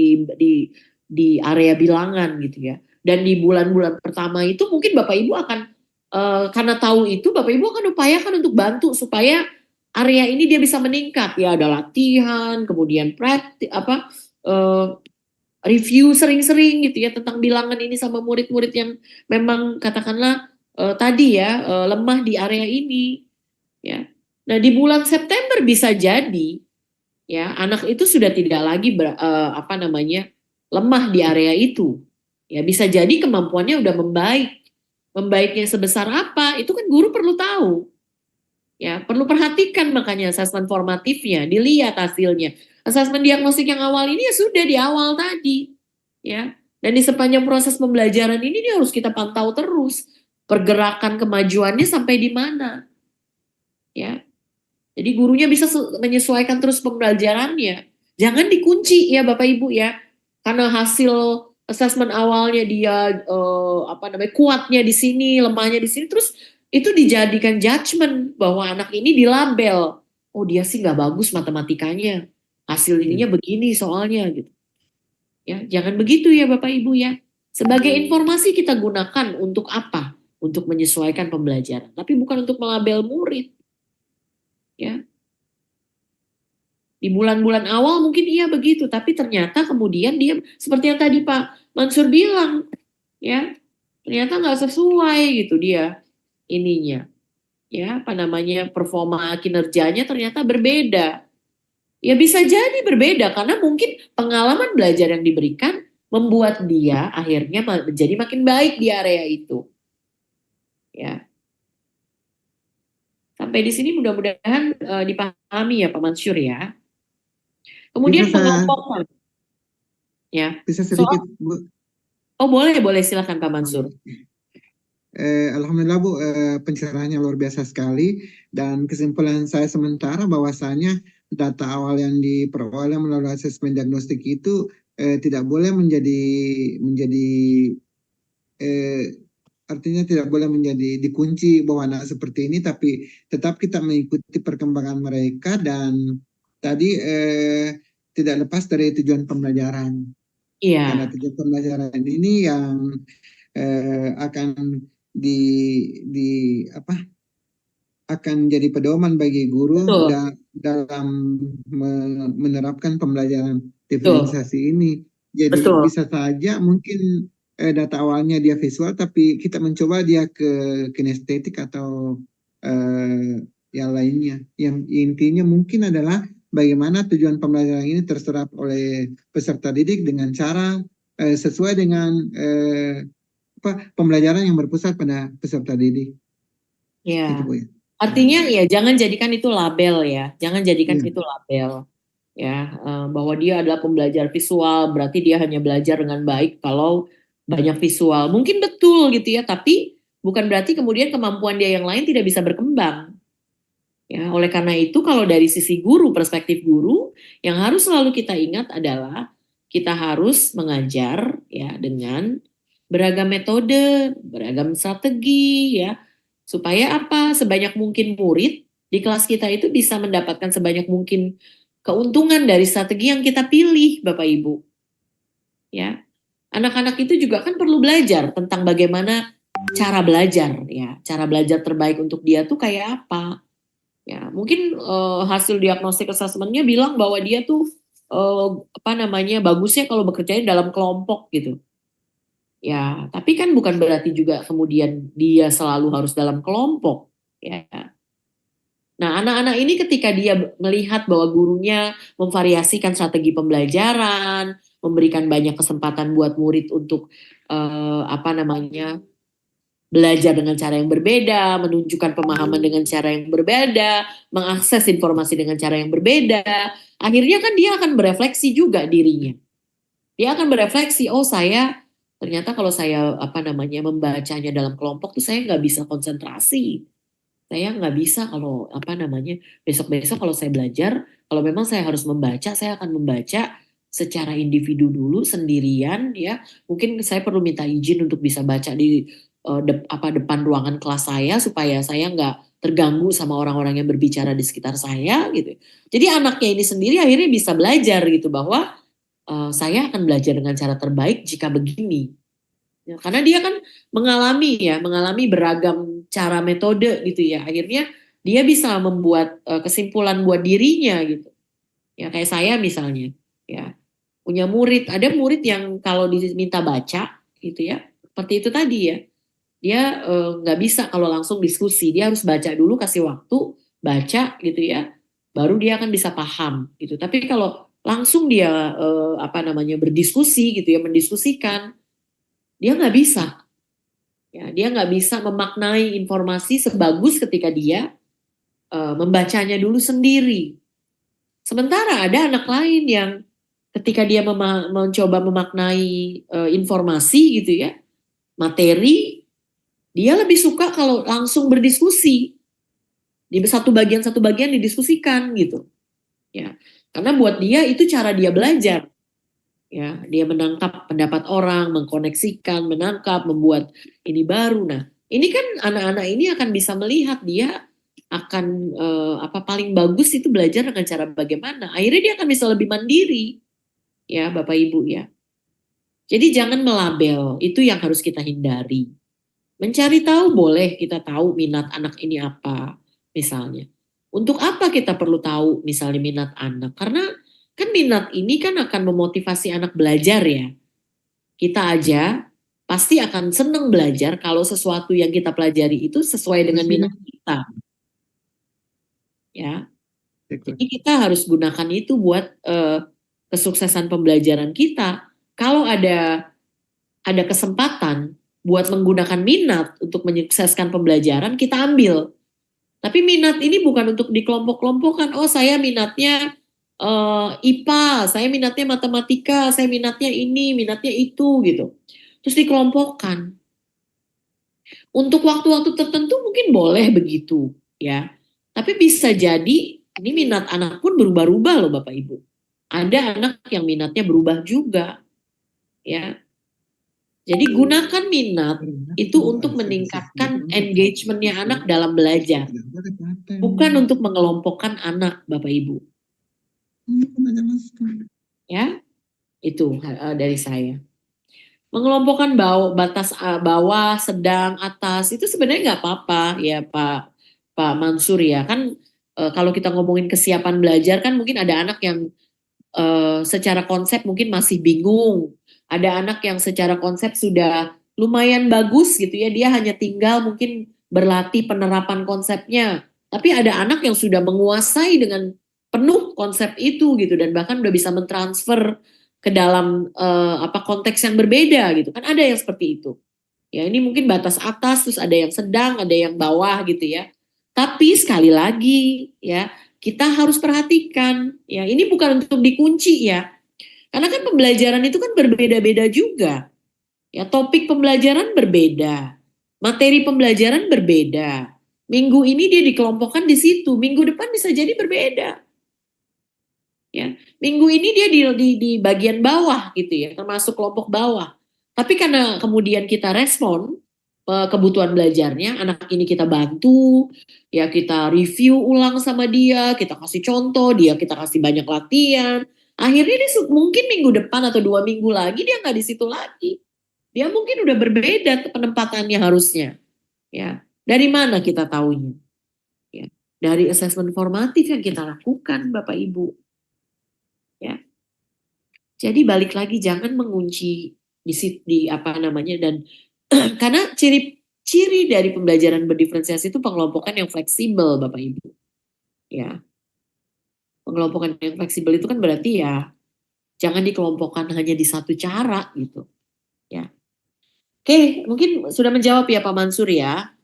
di area bilangan gitu ya. Dan di bulan-bulan pertama itu mungkin Bapak Ibu akan karena tahu itu Bapak Ibu akan upayakan untuk bantu supaya area ini dia bisa meningkat ya. Ada latihan, kemudian praktik review sering-sering gitu ya tentang bilangan ini sama murid-murid yang memang katakanlah tadi ya lemah di area ini ya. Nah, di bulan September bisa jadi ya anak itu sudah tidak lagi lemah di area itu. Ya, bisa jadi kemampuannya udah membaik. Membaiknya sebesar apa? Itu kan guru perlu tahu. Ya, perlu perhatikan makanya asesmen formatifnya, dilihat hasilnya. Asesmen diagnostik yang awal ini ya sudah di awal tadi, ya. Dan di sepanjang proses pembelajaran ini dia harus kita pantau terus pergerakan kemajuannya sampai di mana, ya. Jadi gurunya bisa menyesuaikan terus pembelajarannya. Jangan dikunci ya Bapak Ibu ya, karena hasil asesmen awalnya dia kuatnya di sini, lemahnya di sini, terus itu dijadikan judgement bahwa anak ini dilabel, oh dia sih nggak bagus matematikanya, hasil ininya begini soalnya gitu. Ya, jangan begitu ya Bapak Ibu ya. Sebagai informasi kita gunakan untuk apa? Untuk menyesuaikan pembelajaran, tapi bukan untuk melabel murid. Ya. Di bulan-bulan awal mungkin iya begitu, tapi ternyata kemudian dia seperti yang tadi Pak Mansur bilang, ya ternyata nggak sesuai gitu dia ininya, ya performa kinerjanya ternyata berbeda. Ya bisa jadi berbeda karena mungkin pengalaman belajar yang diberikan membuat dia akhirnya menjadi makin baik di area itu, ya. Sampai di sini mudah-mudahan dipahami ya Pak Mansur ya. Kemudian pengelompokan, ya. Bisa sedikit Bu. Oh boleh silakan Pak Mansur. Alhamdulillah Bu, pencerahannya luar biasa sekali, dan kesimpulan saya sementara bahwasanya data awal yang diperoleh melalui asesmen diagnostik itu tidak boleh artinya tidak boleh menjadi dikunci bahwa anak seperti ini, tapi tetap kita mengikuti perkembangan mereka dan tadi tidak lepas dari tujuan pembelajaran. Iya. Karena tujuan pembelajaran ini yang akan akan jadi pedoman bagi guru dalam menerapkan pembelajaran diferensiasi ini. Jadi bisa saja mungkin data awalnya dia visual, tapi kita mencoba dia ke kinestetik atau yang lainnya. Yang intinya mungkin adalah bagaimana tujuan pembelajaran ini terserap oleh peserta didik dengan cara sesuai dengan pembelajaran yang berpusat pada peserta didik. Ya. Gitu, Bu, ya. Artinya ya jangan jadikan itu label ya, jangan jadikan itu label ya bahwa dia adalah pembelajar visual berarti dia hanya belajar dengan baik kalau banyak visual. Mungkin betul gitu ya, tapi bukan berarti kemudian kemampuan dia yang lain tidak bisa berkembang. Ya, oleh karena itu kalau dari sisi guru, perspektif guru, yang harus selalu kita ingat adalah kita harus mengajar ya dengan beragam metode, beragam strategi ya. Supaya apa? Sebanyak mungkin murid di kelas kita itu bisa mendapatkan sebanyak mungkin keuntungan dari strategi yang kita pilih, Bapak Ibu. Ya. Anak-anak itu juga kan perlu belajar tentang bagaimana cara belajar ya. Cara belajar terbaik untuk dia tuh kayak apa? Ya, mungkin hasil diagnostik assessment-nya bilang bahwa dia tuh bagusnya kalau bekerja dalam kelompok gitu. Ya, tapi kan bukan berarti juga kemudian dia selalu harus dalam kelompok, ya. Nah, anak-anak ini ketika dia melihat bahwa gurunya memvariasikan strategi pembelajaran, memberikan banyak kesempatan buat murid untuk belajar dengan cara yang berbeda, menunjukkan pemahaman dengan cara yang berbeda, mengakses informasi dengan cara yang berbeda, akhirnya kan dia akan berefleksi juga dirinya. Dia akan berefleksi, oh saya ternyata kalau saya membacanya dalam kelompok tuh saya nggak bisa konsentrasi. Saya nggak bisa kalau besok-besok kalau saya belajar, kalau memang saya harus membaca, saya akan membaca secara individu dulu sendirian ya. Mungkin saya perlu minta izin untuk bisa baca di depan ruangan kelas saya supaya saya nggak terganggu sama orang-orang yang berbicara di sekitar saya gitu. Jadi anaknya ini sendiri akhirnya bisa belajar gitu bahwa saya akan belajar dengan cara terbaik jika begini. Ya, karena dia kan mengalami beragam cara metode gitu ya. Akhirnya dia bisa membuat kesimpulan buat dirinya gitu. Ya kayak saya misalnya, ya punya murid, ada murid yang kalau diminta baca gitu ya, seperti itu tadi ya. Dia nggak bisa kalau langsung diskusi, dia harus baca dulu, kasih waktu baca gitu ya, baru dia akan bisa paham gitu. Tapi kalau langsung dia berdiskusi gitu ya, mendiskusikan, dia nggak bisa. Ya, dia nggak bisa memaknai informasi sebagus ketika dia membacanya dulu sendiri. Sementara ada anak lain yang ketika dia mencoba memaknai informasi gitu ya, materi, dia lebih suka kalau langsung berdiskusi. Di satu bagian didiskusikan gitu. Ya. Karena buat dia itu cara dia belajar. Ya, dia menangkap pendapat orang, mengkoneksikan, menangkap, membuat ini baru. Nah, ini kan anak-anak ini akan bisa melihat dia akan paling bagus itu belajar dengan cara bagaimana. Akhirnya dia akan bisa lebih mandiri. Ya, Bapak Ibu ya. Jadi jangan melabel, itu yang harus kita hindari. Mencari tahu boleh, kita tahu minat anak ini apa misalnya. Untuk apa kita perlu tahu misalnya minat anak? Karena kan minat ini kan akan memotivasi anak belajar ya. Kita aja pasti akan senang belajar kalau sesuatu yang kita pelajari itu sesuai dengan minat kita. Ya. Jadi kita harus gunakan itu buat kesuksesan pembelajaran kita. Kalau ada kesempatan buat menggunakan minat untuk menyukseskan pembelajaran, kita ambil. Tapi minat ini bukan untuk dikelompok-kelompokkan. Oh, saya minatnya IPA, saya minatnya matematika, saya minatnya ini, minatnya itu gitu. Terus dikelompokkan. Untuk waktu-waktu tertentu mungkin boleh begitu, ya. Tapi bisa jadi ini minat anak pun berubah-ubah loh Bapak Ibu. Ada anak yang minatnya berubah juga, ya. Jadi gunakan minat itu untuk meningkatkan engagement-nya anak dalam belajar. Bukan untuk mengelompokkan anak, Bapak Ibu. Ya, itu dari saya. Mengelompokkan batas bawah, sedang, atas, itu sebenarnya nggak apa-apa ya Pak Mansur ya. Kan kalau kita ngomongin kesiapan belajar kan mungkin ada anak yang secara konsep mungkin masih bingung. Ada anak yang secara konsep sudah lumayan bagus gitu ya, dia hanya tinggal mungkin berlatih penerapan konsepnya. Tapi ada anak yang sudah menguasai dengan penuh konsep itu gitu dan bahkan udah bisa mentransfer ke dalam konteks yang berbeda gitu. Kan ada yang seperti itu. Ya, ini mungkin batas atas, terus ada yang sedang, ada yang bawah gitu ya. Tapi sekali lagi ya, kita harus perhatikan ya, ini bukan untuk dikunci ya. Karena kan pembelajaran itu kan berbeda-beda juga. Ya, topik pembelajaran berbeda. Materi pembelajaran berbeda. Minggu ini dia dikelompokkan di situ, minggu depan bisa jadi berbeda. Ya, minggu ini dia di bagian bawah gitu ya, termasuk kelompok bawah. Tapi karena kemudian kita respon kebutuhan belajarnya, anak ini kita bantu, ya kita review ulang sama dia, kita kasih contoh, kita kasih banyak latihan. Akhirnya dia mungkin minggu depan atau 2 minggu lagi dia nggak di situ lagi. Dia mungkin udah berbeda penempatannya harusnya. Ya, dari mana kita tahunya? Ya. dari asesmen formatif yang kita lakukan, Bapak Ibu. Ya. Jadi balik lagi, jangan mengunci di apa namanya, dan karena ciri dari pembelajaran berdiferensiasi itu pengelompokan yang fleksibel, Bapak Ibu. Ya. Pengelompokan yang fleksibel itu kan berarti ya jangan dikelompokkan hanya di satu cara gitu. Ya. Oke, mungkin sudah menjawab ya Pak Mansur ya.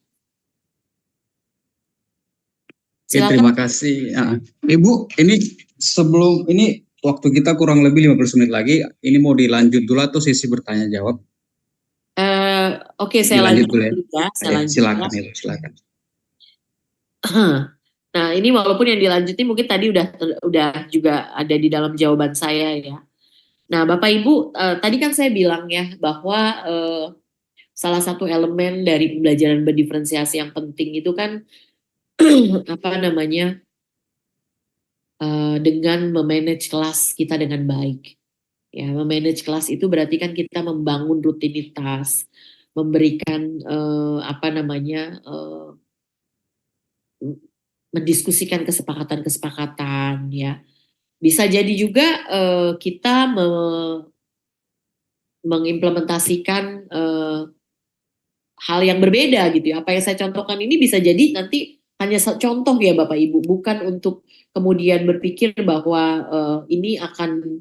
Oke, Silakan. terima kasih. Ibu, ini sebelum ini waktu kita kurang lebih 15 menit lagi. Ini mau dilanjut dulu atau sesi bertanya jawab? Oke, saya Dilanjut lanjut dulu ya. dulu ya. Saya lanjut. Silakan Ibu, silakan. Nah, ini walaupun yang dilanjutin mungkin tadi udah juga ada di dalam jawaban saya ya. Nah, Bapak Ibu, tadi kan saya bilang ya bahwa salah satu elemen dari pembelajaran berdiferensiasi yang penting itu kan apa namanya, dengan memanage kelas kita dengan baik. Ya, memanage kelas itu berarti kan kita membangun rutinitas, memberikan apa namanya, mendiskusikan kesepakatan-kesepakatan ya. Bisa jadi juga kita mengimplementasikan hal yang berbeda gitu ya. Apa yang saya contohkan ini bisa jadi nanti hanya contoh ya Bapak Ibu, bukan untuk kemudian berpikir bahwa ini akan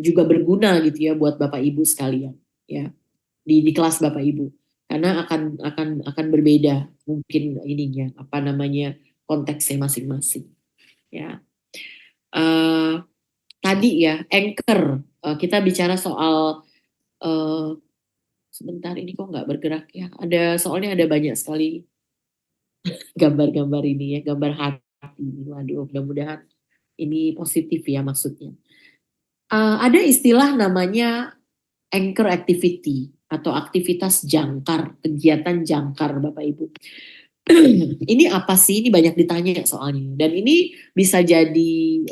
juga berguna gitu ya buat Bapak Ibu sekalian ya di kelas Bapak Ibu, karena akan berbeda mungkin ininya apa namanya konteksnya masing-masing ya. Tadi ya anchor, kita bicara soal sebentar ini kok nggak bergerak ya, soalnya ada banyak sekali gambar-gambar ini ya, gambar hati ini. Waduh, mudah-mudahan ini positif ya maksudnya. Ada istilah namanya anchor activity atau aktivitas jangkar, kegiatan jangkar Bapak Ibu. Ini apa sih? Ini banyak ditanya soalnya. Dan ini bisa jadi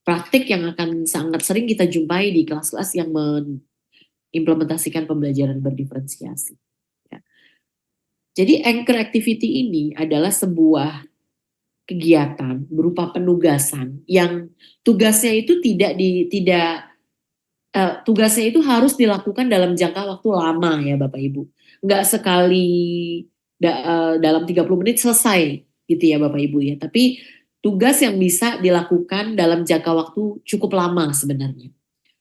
praktik yang akan sangat sering kita jumpai di kelas-kelas yang mengimplementasikan pembelajaran berdiferensiasi. Ya. Jadi anchor activity ini adalah sebuah kegiatan berupa penugasan yang tugasnya itu tugasnya itu harus dilakukan dalam jangka waktu lama ya Bapak Ibu. Nggak sekali dalam 30 menit selesai gitu ya Bapak Ibu ya. Tapi tugas yang bisa dilakukan dalam jangka waktu cukup lama sebenarnya.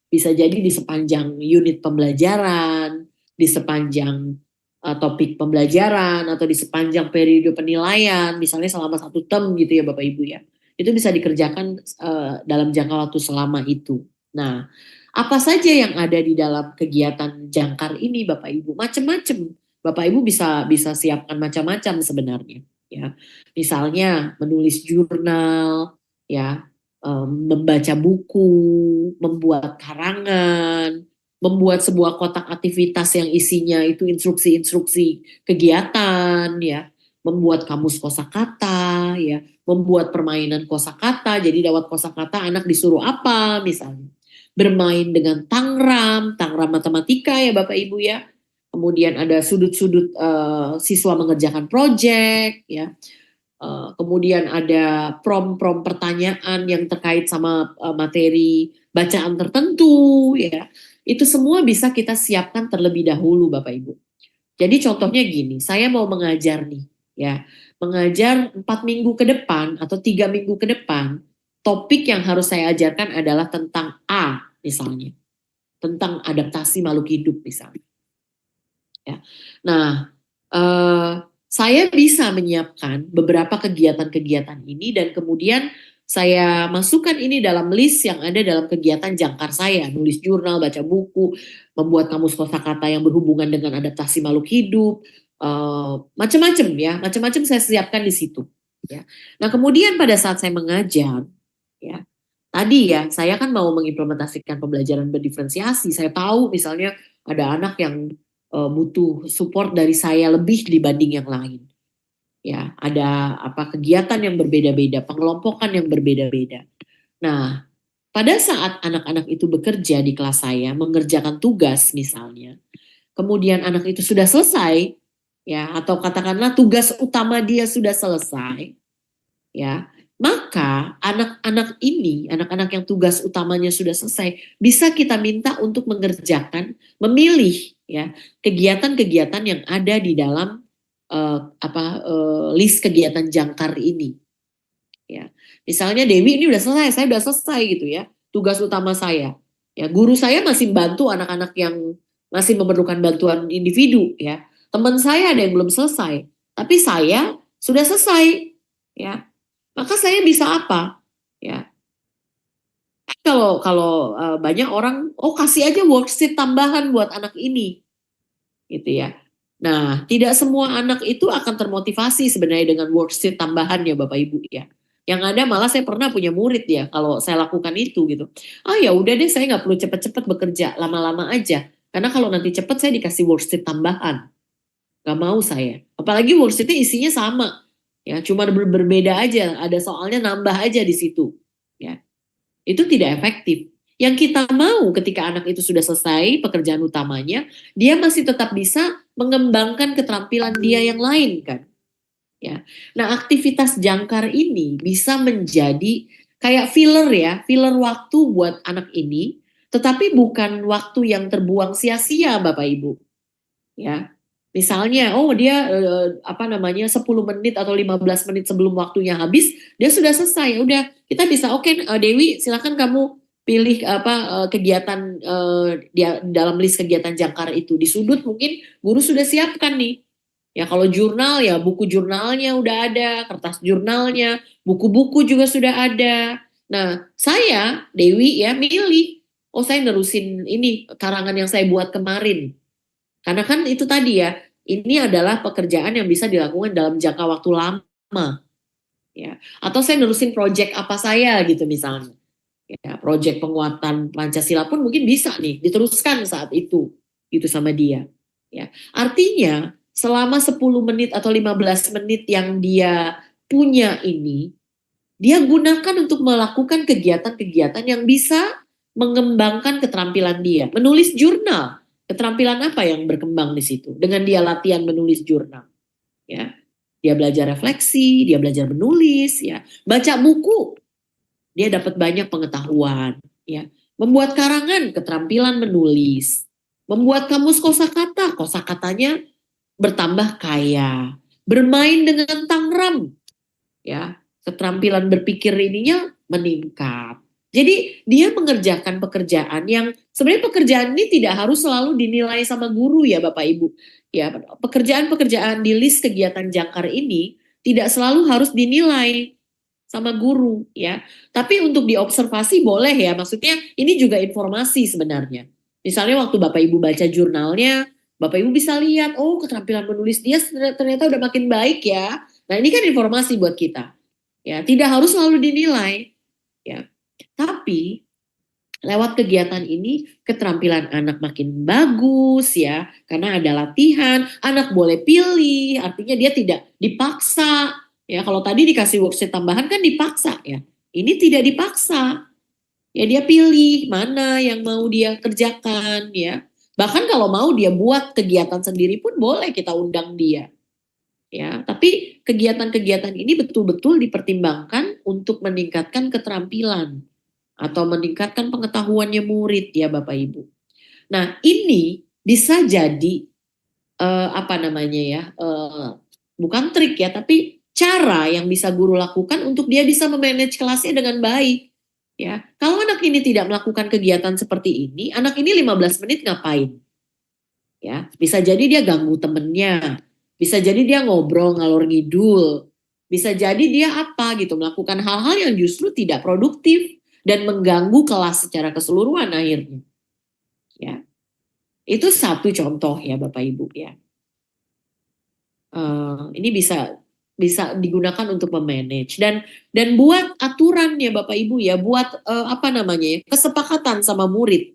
Bisa jadi di sepanjang unit pembelajaran, di sepanjang topik pembelajaran, atau di sepanjang periode penilaian, misalnya selama 1 term gitu ya Bapak Ibu ya. Itu bisa dikerjakan dalam jangka waktu selama itu. Nah, apa saja yang ada di dalam kegiatan jangkar ini Bapak Ibu? Macam-macam. Bapak Ibu bisa siapkan macam-macam sebenarnya ya. Misalnya menulis jurnal ya, membaca buku, membuat karangan, membuat sebuah kotak aktivitas yang isinya itu instruksi-instruksi kegiatan ya, membuat kamus kosakata ya, membuat permainan kosakata. Jadi lewat kosakata anak disuruh apa misalnya. Bermain dengan tangram matematika ya Bapak Ibu ya. Kemudian ada sudut-sudut siswa mengerjakan proyek ya. Kemudian ada prom pertanyaan yang terkait sama materi bacaan tertentu ya. Itu semua bisa kita siapkan terlebih dahulu Bapak Ibu. Jadi contohnya gini, saya mau mengajar nih ya. Mengajar 4 minggu ke depan atau 3 minggu ke depan, topik yang harus saya ajarkan adalah tentang A misalnya. Tentang adaptasi makhluk hidup misalnya. Ya. Nah, saya bisa menyiapkan beberapa kegiatan-kegiatan ini dan kemudian saya masukkan ini dalam list yang ada dalam kegiatan jangkar saya, nulis jurnal, baca buku, membuat kamus kosakata yang berhubungan dengan adaptasi makhluk hidup, macam-macam ya, macam-macam saya siapkan di situ. Ya. Nah kemudian pada saat saya mengajar, ya tadi ya saya kan mau mengimplementasikan pembelajaran berdiferensiasi, saya tahu misalnya ada anak yang butuh support dari saya lebih dibanding yang lain. Ya, ada kegiatan yang berbeda-beda, pengelompokan yang berbeda-beda. Nah, pada saat anak-anak itu bekerja di kelas saya, mengerjakan tugas misalnya, kemudian anak itu sudah selesai, ya, atau katakanlah tugas utama dia sudah selesai, ya, maka anak-anak ini, anak-anak yang tugas utamanya sudah selesai, bisa kita minta untuk mengerjakan, memilih ya kegiatan-kegiatan yang ada di dalam list kegiatan jangkar ini. Ya, misalnya Dewi ini udah selesai, saya udah selesai gitu ya, tugas utama saya. Ya, guru saya masih bantu anak-anak yang masih memerlukan bantuan individu ya. Teman saya ada yang belum selesai, tapi saya sudah selesai ya. Maka saya bisa apa? Ya, kalau banyak orang, oh kasih aja worksheet tambahan buat anak ini, gitu ya. Nah, tidak semua anak itu akan termotivasi sebenarnya dengan worksheet tambahan ya Bapak Ibu ya. Yang ada malah saya pernah punya murid ya, kalau saya lakukan itu gitu. Ah ya udah deh, saya nggak perlu cepet-cepet bekerja, lama-lama aja. Karena kalau nanti cepet saya dikasih worksheet tambahan. Gak mau saya. Apalagi worksheetnya isinya sama. Ya, cuma berbeda aja, ada soalnya nambah aja di situ. Ya, itu tidak efektif. Yang kita mau ketika anak itu sudah selesai pekerjaan utamanya, dia masih tetap bisa mengembangkan keterampilan dia yang lain kan. Ya. Nah, aktivitas jangkar ini bisa menjadi kayak filler ya, filler waktu buat anak ini, tetapi bukan waktu yang terbuang sia-sia Bapak Ibu. Ya. Misalnya, oh dia 10 menit atau 15 menit sebelum waktunya habis, dia sudah selesai. Ya udah, kita bisa oke, Dewi, silakan kamu pilih kegiatan di dalam list kegiatan jangkar itu. Di sudut mungkin guru sudah siapkan nih. Ya kalau jurnal ya buku jurnalnya udah ada, kertas jurnalnya, buku-buku juga sudah ada. Nah, saya Dewi ya milih, oh saya nerusin ini karangan yang saya buat kemarin. Karena kan itu tadi ya, ini adalah pekerjaan yang bisa dilakukan dalam jangka waktu lama. Ya. Atau saya nerusin project apa saya gitu misalnya. Ya, project penguatan Pancasila pun mungkin bisa nih diteruskan saat itu gitu sama dia. Ya. Artinya selama 10 menit atau 15 menit yang dia punya ini, dia gunakan untuk melakukan kegiatan-kegiatan yang bisa mengembangkan keterampilan dia. Menulis jurnal, keterampilan apa yang berkembang di situ dengan dia latihan menulis jurnal. Ya, dia belajar refleksi, dia belajar menulis, ya, baca buku, dia dapat banyak pengetahuan. Ya, membuat karangan, keterampilan menulis, membuat kamus kosakatanya bertambah kaya, bermain dengan tangram, ya, keterampilan berpikir ininya meningkat. Jadi dia mengerjakan pekerjaan yang sebenarnya pekerjaan ini tidak harus selalu dinilai sama guru ya Bapak Ibu. Ya, pekerjaan-pekerjaan di list kegiatan jangkar ini tidak selalu harus dinilai sama guru ya. Tapi untuk diobservasi boleh ya. Maksudnya ini juga informasi sebenarnya. Misalnya waktu Bapak Ibu baca jurnalnya, Bapak Ibu bisa lihat, oh keterampilan menulis dia ternyata udah makin baik ya. Nah ini kan informasi buat kita. Ya, tidak harus selalu dinilai. Ya, tapi lewat kegiatan ini keterampilan anak makin bagus ya, karena ada latihan, anak boleh pilih, artinya dia tidak dipaksa. Ya, kalau tadi dikasih worksheet tambahan kan dipaksa ya. Ini tidak dipaksa. Ya dia pilih mana yang mau dia kerjakan ya. Bahkan kalau mau dia buat kegiatan sendiri pun boleh kita undang dia. Ya, tapi kegiatan-kegiatan ini betul-betul dipertimbangkan untuk meningkatkan keterampilan atau meningkatkan pengetahuannya murid ya Bapak Ibu. Nah, ini bisa jadi bukan trik ya, tapi cara yang bisa guru lakukan untuk dia bisa memanage kelasnya dengan baik. Ya, kalau anak ini tidak melakukan kegiatan seperti ini, anak ini 15 menit ngapain? Ya, bisa jadi dia ganggu temennya, bisa jadi dia ngobrol ngalor ngidul, bisa jadi dia apa gitu, melakukan hal-hal yang justru tidak produktif dan mengganggu kelas secara keseluruhan akhirnya. Ya, itu satu contoh ya Bapak Ibu ya. Ini bisa digunakan untuk memanage dan buat aturan ya Bapak Ibu ya, buat kesepakatan sama murid.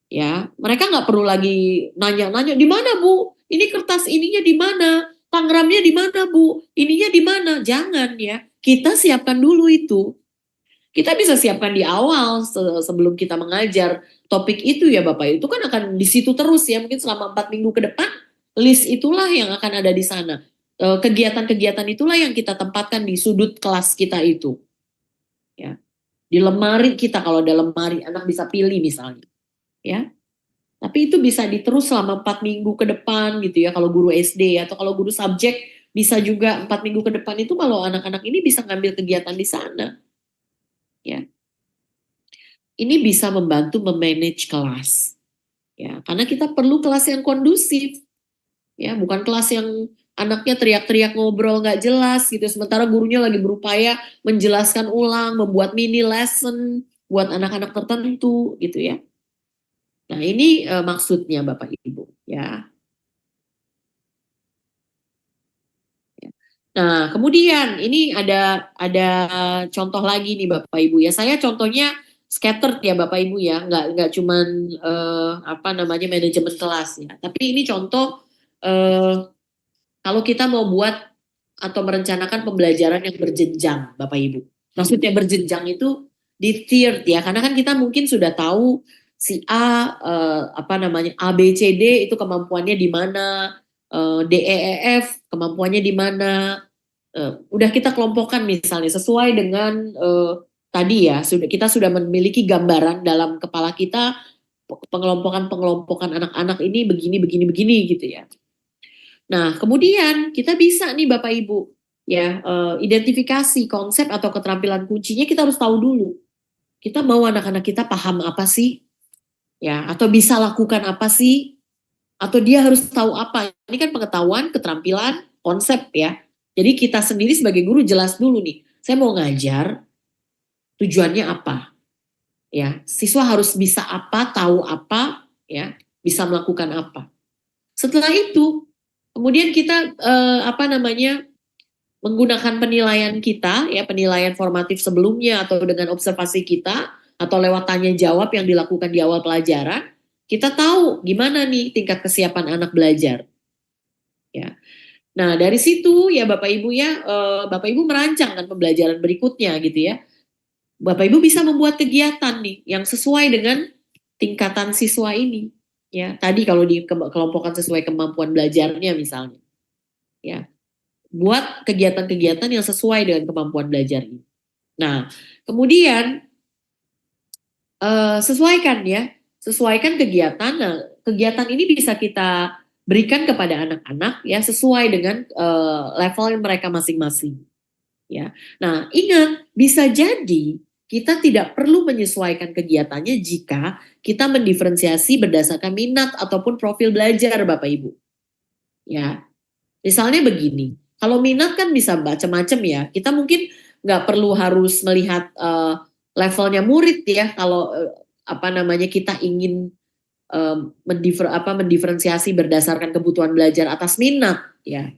Ya, mereka nggak perlu lagi nanya-nanya di mana Bu, ini kertas ininya di mana, tangramnya di mana Bu, ininya di mana, jangan ya. Kita siapkan dulu itu. Kita bisa siapkan di awal sebelum kita mengajar topik itu ya Bapak. Itu kan akan di situ terus ya, mungkin selama 4 minggu ke depan list itulah yang akan ada di sana. kegiatan-kegiatan itulah yang kita tempatkan di sudut kelas kita itu. Ya. Di lemari kita, kalau ada lemari anak bisa pilih misalnya. Ya. Tapi itu bisa diterus selama 4 minggu ke depan gitu ya, kalau guru SD, atau kalau guru subjek bisa juga 4 minggu ke depan itu kalau anak-anak ini bisa ngambil kegiatan di sana. Ya. Ini bisa membantu memanage kelas. Ya, karena kita perlu kelas yang kondusif. Ya, bukan kelas yang anaknya teriak-teriak ngobrol nggak jelas gitu, sementara gurunya lagi berupaya menjelaskan ulang, membuat mini lesson buat anak-anak tertentu gitu ya. Nah, ini maksudnya Bapak Ibu ya. Nah, kemudian ini ada contoh lagi nih Bapak Ibu ya. Saya contohnya scattered ya Bapak Ibu ya, nggak cuman apa namanya manajemen kelas ya. Tapi ini contoh kalau kita mau buat atau merencanakan pembelajaran yang berjenjang Bapak Ibu. Maksudnya berjenjang itu di tiered ya, karena kan kita mungkin sudah tahu si A apa namanya A B C D itu kemampuannya di mana, D E E F kemampuannya di mana. Udah kita kelompokkan misalnya sesuai dengan tadi ya, kita sudah memiliki gambaran dalam kepala kita pengelompokan anak-anak ini begini gitu ya. Nah, kemudian kita bisa nih Bapak Ibu ya identifikasi konsep atau keterampilan kuncinya, kita harus tahu dulu. Kita mau anak-anak kita paham apa sih? Ya, atau bisa lakukan apa sih? Atau dia harus tahu apa? Ini kan pengetahuan, keterampilan, konsep ya. Jadi kita sendiri sebagai guru jelas dulu nih, saya mau ngajar, tujuannya apa? Ya, siswa harus bisa apa, tahu apa, ya, bisa melakukan apa. Setelah itu, kemudian kita apa namanya menggunakan penilaian kita, ya penilaian formatif sebelumnya atau dengan observasi kita atau lewat tanya jawab yang dilakukan di awal pelajaran, kita tahu gimana nih tingkat kesiapan anak belajar. Ya. Nah, dari situ ya Bapak Ibu ya, Bapak Ibu merancang kan pembelajaran berikutnya gitu ya. Bapak Ibu bisa membuat kegiatan nih yang sesuai dengan tingkatan siswa ini. Ya, tadi kalau di kelompokkan sesuai kemampuan belajarnya misalnya. Ya. Buat kegiatan-kegiatan yang sesuai dengan kemampuan belajar ini. Nah, kemudian sesuaikan ya, sesuaikan kegiatan. Nah, kegiatan ini bisa kita berikan kepada anak-anak ya sesuai dengan level mereka masing-masing. Ya, nah ingat bisa jadi kita tidak perlu menyesuaikan kegiatannya jika kita mendiferensiasi berdasarkan minat ataupun profil belajar Bapak Ibu. Ya, misalnya begini, kalau minat kan bisa macam-macam ya. Kita mungkin nggak perlu harus melihat levelnya murid ya. Kalau apa namanya kita ingin mendiferensiasi berdasarkan kebutuhan belajar atas minat ya.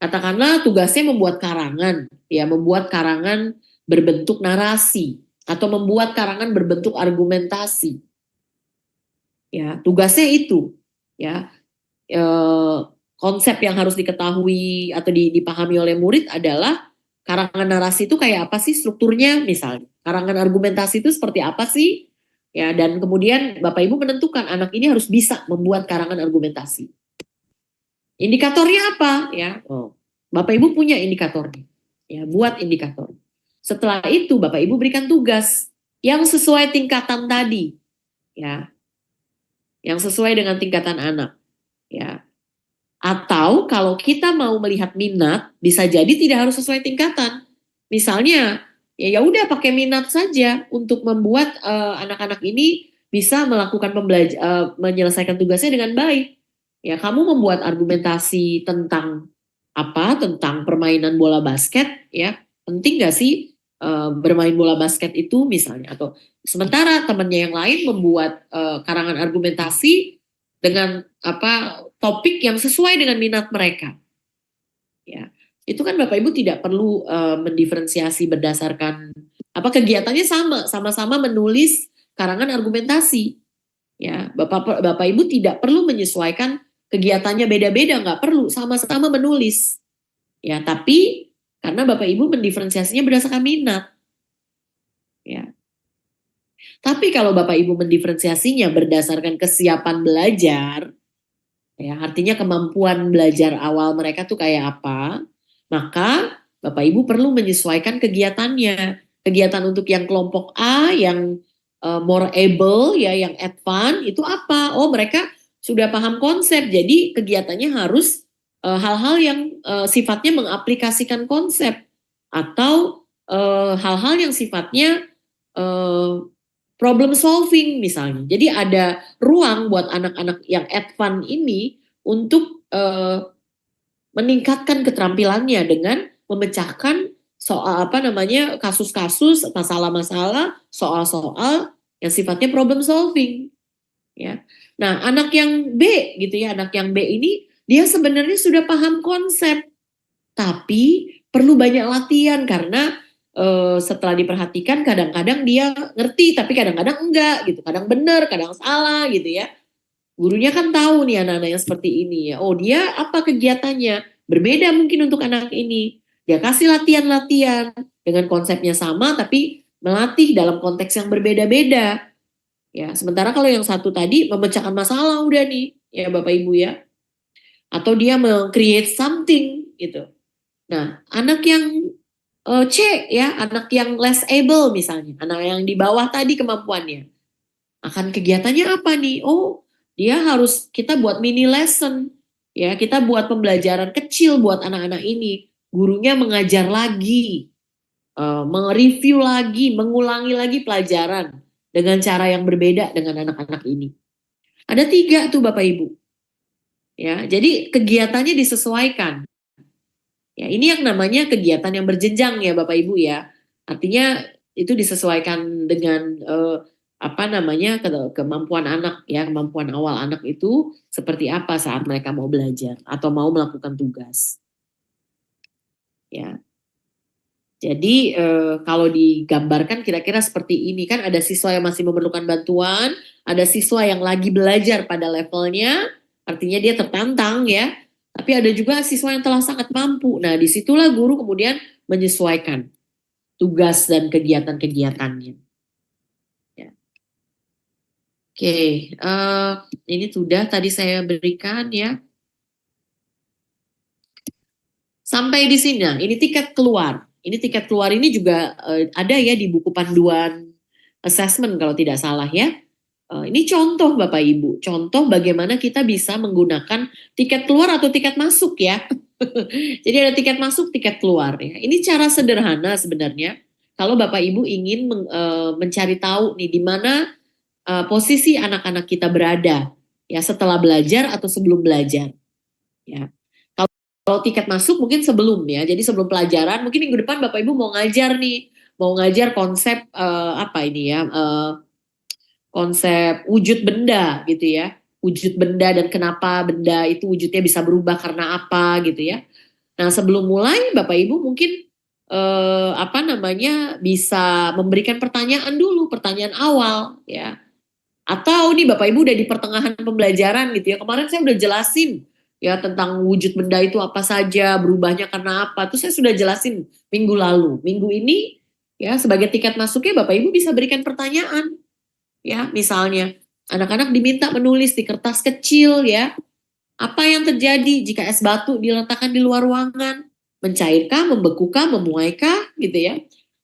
Katakanlah tugasnya membuat karangan, ya membuat karangan berbentuk narasi atau membuat karangan berbentuk argumentasi. Ya, tugasnya itu, ya. Konsep yang harus diketahui atau dipahami oleh murid adalah karangan narasi itu kayak apa sih strukturnya misalnya. Karangan argumentasi itu seperti apa sih? Ya, dan kemudian Bapak Ibu menentukan anak ini harus bisa membuat karangan argumentasi. Indikatornya apa? Ya, Bapak Ibu punya indikatornya. Ya, buat indikator. Setelah itu Bapak Ibu berikan tugas yang sesuai tingkatan tadi. Ya. Yang sesuai dengan tingkatan anak. Ya. Atau kalau kita mau melihat minat, bisa jadi tidak harus sesuai tingkatan. Misalnya, ya udah pakai minat saja untuk membuat anak-anak ini bisa melakukan menyelesaikan tugasnya dengan baik. Ya, kamu membuat argumentasi tentang apa? Tentang permainan bola basket, ya. Penting gak sih bermain bola basket itu misalnya? Atau sementara temannya yang lain membuat karangan argumentasi dengan apa topik yang sesuai dengan minat mereka. Ya, itu kan Bapak Ibu tidak perlu mendiferensiasi berdasarkan apa kegiatannya sama-sama menulis karangan argumentasi. Ya, Bapak Ibu tidak perlu menyesuaikan kegiatannya beda-beda, nggak perlu, sama-sama menulis. Ya, tapi karena Bapak Ibu mendiferensiasinya berdasarkan minat. Ya. Tapi kalau Bapak Ibu mendiferensiasinya berdasarkan kesiapan belajar, Ya, artinya kemampuan belajar awal mereka tuh kayak apa, maka Bapak Ibu perlu menyesuaikan kegiatannya. Kegiatan untuk yang kelompok A, yang more able, ya, yang advance, itu apa? Oh, mereka sudah paham konsep, jadi kegiatannya harus hal-hal yang sifatnya mengaplikasikan konsep, atau hal-hal yang sifatnya eh, problem solving misalnya. Jadi ada ruang buat anak-anak yang advance ini untuk meningkatkan keterampilannya dengan memecahkan soal apa namanya kasus-kasus, masalah-masalah, soal-soal yang sifatnya problem solving, ya. Nah, anak yang B gitu ya, anak yang B ini dia sebenarnya sudah paham konsep, tapi perlu banyak latihan karena setelah diperhatikan kadang-kadang dia ngerti tapi kadang-kadang enggak gitu, kadang benar, kadang salah gitu ya. Gurunya kan tahu nih anak-anak yang seperti ini ya. Oh, dia apa kegiatannya? Berbeda mungkin untuk anak ini. Dia kasih latihan-latihan dengan konsepnya sama tapi melatih dalam konteks yang berbeda-beda. Ya, sementara kalau yang satu tadi memecahkan masalah udah nih ya Bapak Ibu ya. Atau dia meng-create something gitu. Nah, anak yang C ya, anak yang less able misalnya, anak yang di bawah tadi kemampuannya. Akan kegiatannya apa nih? Oh, dia harus kita buat mini lesson. Ya, kita buat pembelajaran kecil buat anak-anak ini. Gurunya mengajar lagi, mereview lagi, mengulangi lagi pelajaran dengan cara yang berbeda dengan anak-anak ini. Ada 3 tuh Bapak Ibu. Ya, jadi kegiatannya disesuaikan. Ya, ini yang namanya kegiatan yang berjenjang ya Bapak Ibu ya. Artinya itu disesuaikan dengan apa namanya kemampuan anak ya, kemampuan awal anak itu seperti apa saat mereka mau belajar atau mau melakukan tugas. Ya. Jadi kalau digambarkan kira-kira seperti ini kan ada siswa yang masih memerlukan bantuan, ada siswa yang lagi belajar pada levelnya, artinya dia tertantang ya. Tapi ada juga siswa yang telah sangat mampu. Nah, disitulah guru kemudian menyesuaikan tugas dan kegiatan-kegiatannya. Ya. Oke, ini sudah tadi saya berikan ya. Sampai di sini, nah, ini tiket keluar. Ini tiket keluar ini juga ada ya di buku panduan assessment kalau tidak salah ya. Ini contoh Bapak Ibu, contoh bagaimana kita bisa menggunakan tiket keluar atau tiket masuk ya. Jadi ada tiket masuk, tiket keluar ya. Ini cara sederhana sebenarnya. Kalau Bapak Ibu ingin mencari tahu nih di mana posisi anak-anak kita berada ya setelah belajar atau sebelum belajar. Ya. Kalau tiket masuk mungkin sebelum ya. Jadi sebelum pelajaran, mungkin minggu depan Bapak Ibu mau ngajar nih, mau ngajar konsep apa ini ya? Konsep wujud benda gitu ya. Wujud benda dan kenapa benda itu wujudnya bisa berubah karena apa gitu ya. Nah, sebelum mulai Bapak Ibu mungkin apa namanya bisa memberikan pertanyaan dulu, pertanyaan awal ya. Atau nih Bapak Ibu udah di pertengahan pembelajaran gitu ya. Kemarin saya udah jelasin ya tentang wujud benda itu apa saja, berubahnya karena apa. Terus saya sudah jelasin minggu lalu. Minggu ini ya sebagai tiket masuknya Bapak Ibu bisa berikan pertanyaan. Ya, misalnya anak-anak diminta menulis di kertas kecil ya. Apa yang terjadi jika es batu diletakkan di luar ruangan? Mencairkah, membekukah, memuaikah gitu ya.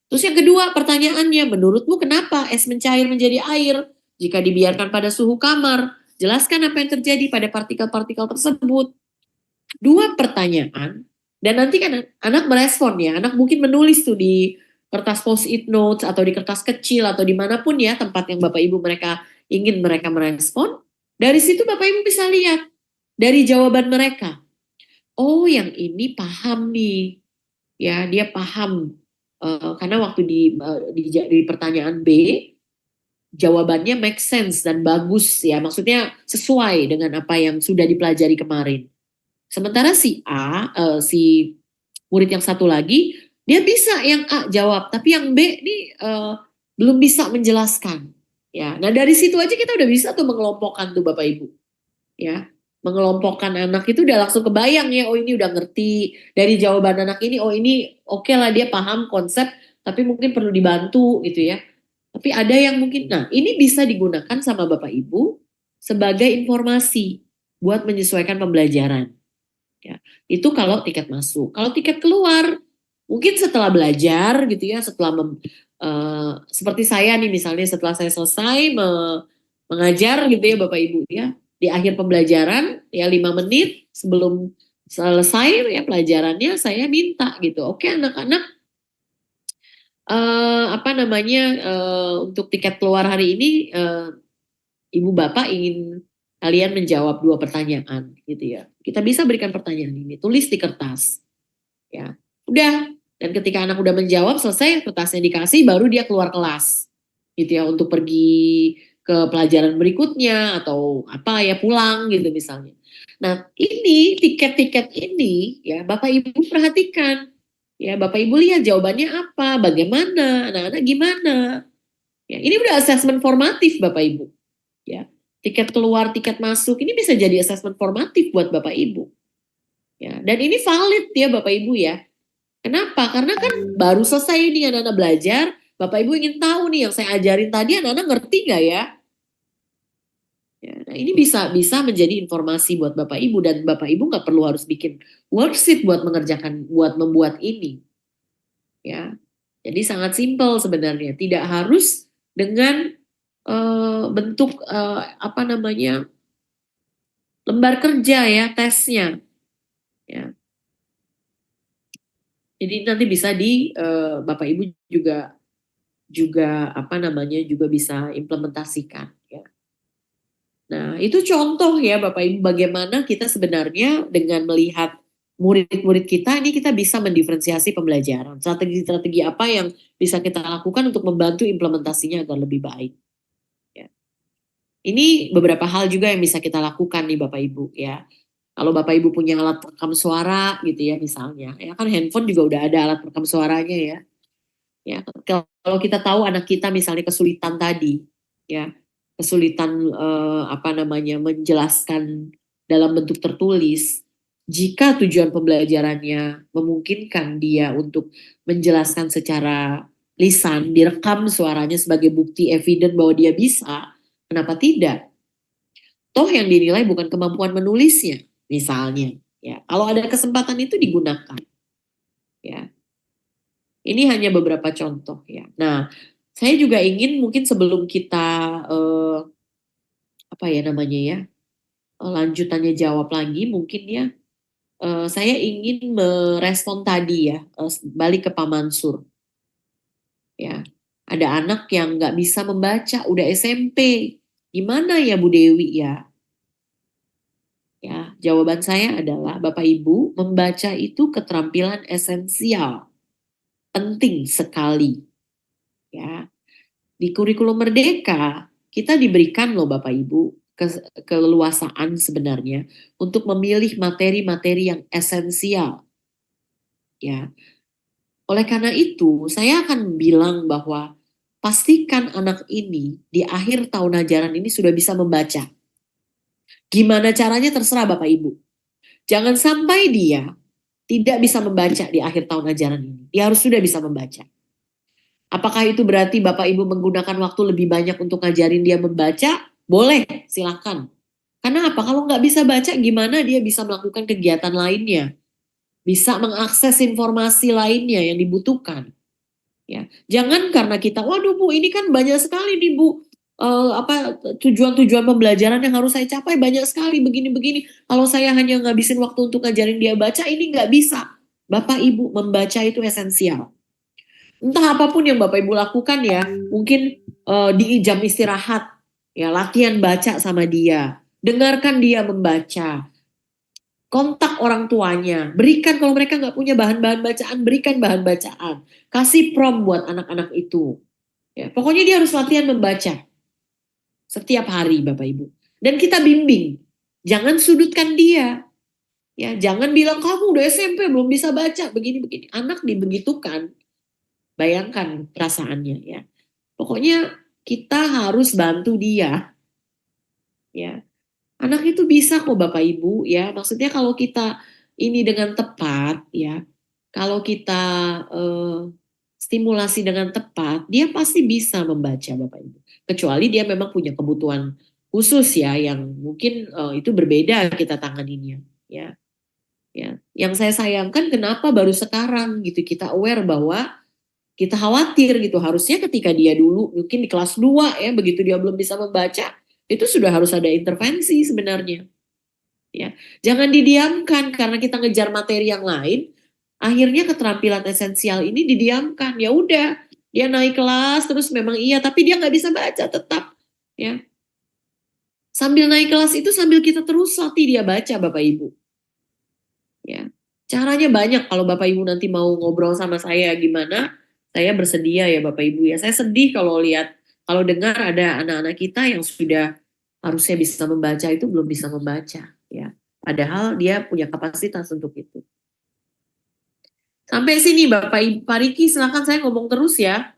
Terus yang kedua pertanyaannya, menurutmu kenapa es mencair menjadi air jika dibiarkan pada suhu kamar? Jelaskan apa yang terjadi pada partikel-partikel tersebut. 2 pertanyaan dan nanti kan anak merespon ya. Anak mungkin menulis tuh di kertas post-it notes atau di kertas kecil atau dimanapun ya tempat yang Bapak Ibu mereka ingin mereka merespon. Dari situ Bapak Ibu bisa lihat dari jawaban mereka. Oh, yang ini paham nih. Ya, dia paham. Karena waktu di pertanyaan B, jawabannya make sense dan bagus ya. Maksudnya sesuai dengan apa yang sudah dipelajari kemarin. Sementara si A, si murid yang satu lagi, dia bisa yang A jawab, tapi yang B nih belum bisa menjelaskan. Ya, nah dari situ aja kita udah bisa tuh mengelompokkan tuh Bapak Ibu. Ya, mengelompokkan anak itu udah langsung kebayang ya, oh ini udah ngerti dari jawaban anak ini, oh ini oke lah dia paham konsep, tapi mungkin perlu dibantu gitu ya. Tapi ada yang mungkin, nah ini bisa digunakan sama Bapak Ibu sebagai informasi. buat menyesuaikan pembelajaran. Ya, itu kalau tiket masuk. Kalau tiket keluar, mungkin setelah belajar gitu ya, seperti saya nih misalnya setelah saya selesai mengajar gitu ya Bapak Ibu ya, di akhir pembelajaran ya 5 menit sebelum selesai ya pelajarannya saya minta gitu. Oke anak-anak, untuk tiket keluar hari ini Ibu Bapak ingin kalian menjawab 2 pertanyaan gitu ya. Kita bisa berikan pertanyaan ini, tulis di kertas. Ya. Udah, dan ketika anak udah menjawab selesai kertasnya dikasih baru dia keluar kelas. Gitu ya untuk pergi ke pelajaran berikutnya atau apa ya pulang gitu misalnya. Nah, ini tiket-tiket ini ya Bapak Ibu perhatikan. Ya, Bapak Ibu lihat jawabannya apa, bagaimana, anak-anak gimana. Ya, ini udah asesmen formatif Bapak Ibu. Ya, tiket keluar, tiket masuk, ini bisa jadi asesmen formatif buat Bapak Ibu. Ya, dan ini valid ya Bapak Ibu ya. Kenapa? Karena kan baru selesai nih anak-anak belajar, Bapak Ibu ingin tahu nih yang saya ajarin tadi anak-anak ngerti nggak ya? Ya, nah ini bisa menjadi informasi buat Bapak Ibu dan Bapak Ibu nggak perlu harus bikin worksheet buat membuat ini. Ya, jadi sangat simpel sebenarnya, tidak harus dengan bentuk lembar kerja ya tesnya. Ya, jadi nanti bisa Bapak Ibu juga juga bisa implementasikan ya. Nah, itu contoh ya Bapak Ibu bagaimana kita sebenarnya dengan melihat murid-murid kita ini kita bisa mendiferensiasi pembelajaran. Strategi-strategi apa yang bisa kita lakukan untuk membantu implementasinya agar lebih baik. Ya. Ini beberapa hal juga yang bisa kita lakukan nih Bapak Ibu ya. Kalau Bapak Ibu punya alat perekam suara gitu ya misalnya, ya kan handphone juga udah ada alat perekam suaranya ya. Ya, kalau kita tahu anak kita misalnya kesulitan tadi, ya kesulitan menjelaskan dalam bentuk tertulis, jika tujuan pembelajarannya memungkinkan dia untuk menjelaskan secara lisan, direkam suaranya sebagai bukti eviden bahwa dia bisa, kenapa tidak? Toh yang dinilai bukan kemampuan menulisnya, misalnya. Ya, kalau ada kesempatan itu digunakan. Ya, ini hanya beberapa contoh ya. Nah, saya juga ingin mungkin sebelum kita lanjutannya jawab lagi mungkin ya, saya ingin merespon tadi ya, balik ke Pak Mansur. Ya, ada anak yang nggak bisa membaca, udah SMP. Gimana ya Bu Dewi ya? Ya, jawaban saya adalah Bapak Ibu, membaca itu keterampilan esensial, penting sekali. Ya, di kurikulum Merdeka kita diberikan loh Bapak Ibu keleluasaan sebenarnya untuk memilih materi-materi yang esensial. Ya. Oleh karena itu, saya akan bilang bahwa pastikan anak ini di akhir tahun ajaran ini sudah bisa membaca. Gimana caranya terserah Bapak Ibu. Jangan sampai dia tidak bisa membaca di akhir tahun ajaran ini. Dia harus sudah bisa membaca. Apakah itu berarti Bapak Ibu menggunakan waktu lebih banyak untuk ngajarin dia membaca? Boleh, silakan. Karena apa? Kalau nggak bisa baca, gimana dia bisa melakukan kegiatan lainnya? Bisa mengakses informasi lainnya yang dibutuhkan. Ya, jangan karena kita, waduh Bu, ini kan banyak sekali nih Bu, tujuan-tujuan pembelajaran yang harus saya capai banyak sekali begini-begini. Kalau saya hanya ngabisin waktu untuk ngajarin dia baca, ini nggak bisa. Bapak Ibu, membaca itu esensial. Entah apapun yang Bapak Ibu lakukan ya, mungkin di jam istirahat, ya latihan baca sama dia, dengarkan dia membaca, kontak orang tuanya, berikan kalau mereka nggak punya bahan-bahan bacaan, berikan bahan bacaan, kasih prompt buat anak-anak itu. Ya, pokoknya dia harus latihan membaca setiap hari Bapak Ibu. Dan kita bimbing, jangan sudutkan dia. Ya, jangan bilang kamu udah SMP belum bisa baca begini-begini. Anak dibegitukan. Bayangkan perasaannya ya. Pokoknya kita harus bantu dia. Ya. Anak itu bisa kok Bapak Ibu ya. Maksudnya kalau kita ini dengan tepat ya. Kalau kita stimulasi dengan tepat, dia pasti bisa membaca Bapak Ibu. Kecuali dia memang punya kebutuhan khusus ya yang mungkin itu berbeda kita tanganinya ya. Ya, yang saya sayangkan kenapa baru sekarang gitu kita aware bahwa kita khawatir gitu. Harusnya ketika dia dulu mungkin di kelas 2 ya, begitu dia belum bisa membaca, itu sudah harus ada intervensi sebenarnya. Ya, jangan didiamkan karena kita ngejar materi yang lain, akhirnya keterampilan esensial ini didiamkan. Ya udah, dia naik kelas terus memang iya, tapi dia nggak bisa baca tetap. Ya, sambil naik kelas itu sambil kita terus latih dia baca, Bapak Ibu. Ya, caranya banyak. Kalau Bapak Ibu nanti mau ngobrol sama saya gimana, saya bersedia ya Bapak Ibu ya. Saya sedih kalau lihat, kalau dengar ada anak-anak kita yang sudah harusnya bisa membaca itu belum bisa membaca ya. Padahal dia punya kapasitas untuk itu. Sampai sini Bapak Ibu, Pak Riki silakan, saya ngomong terus ya.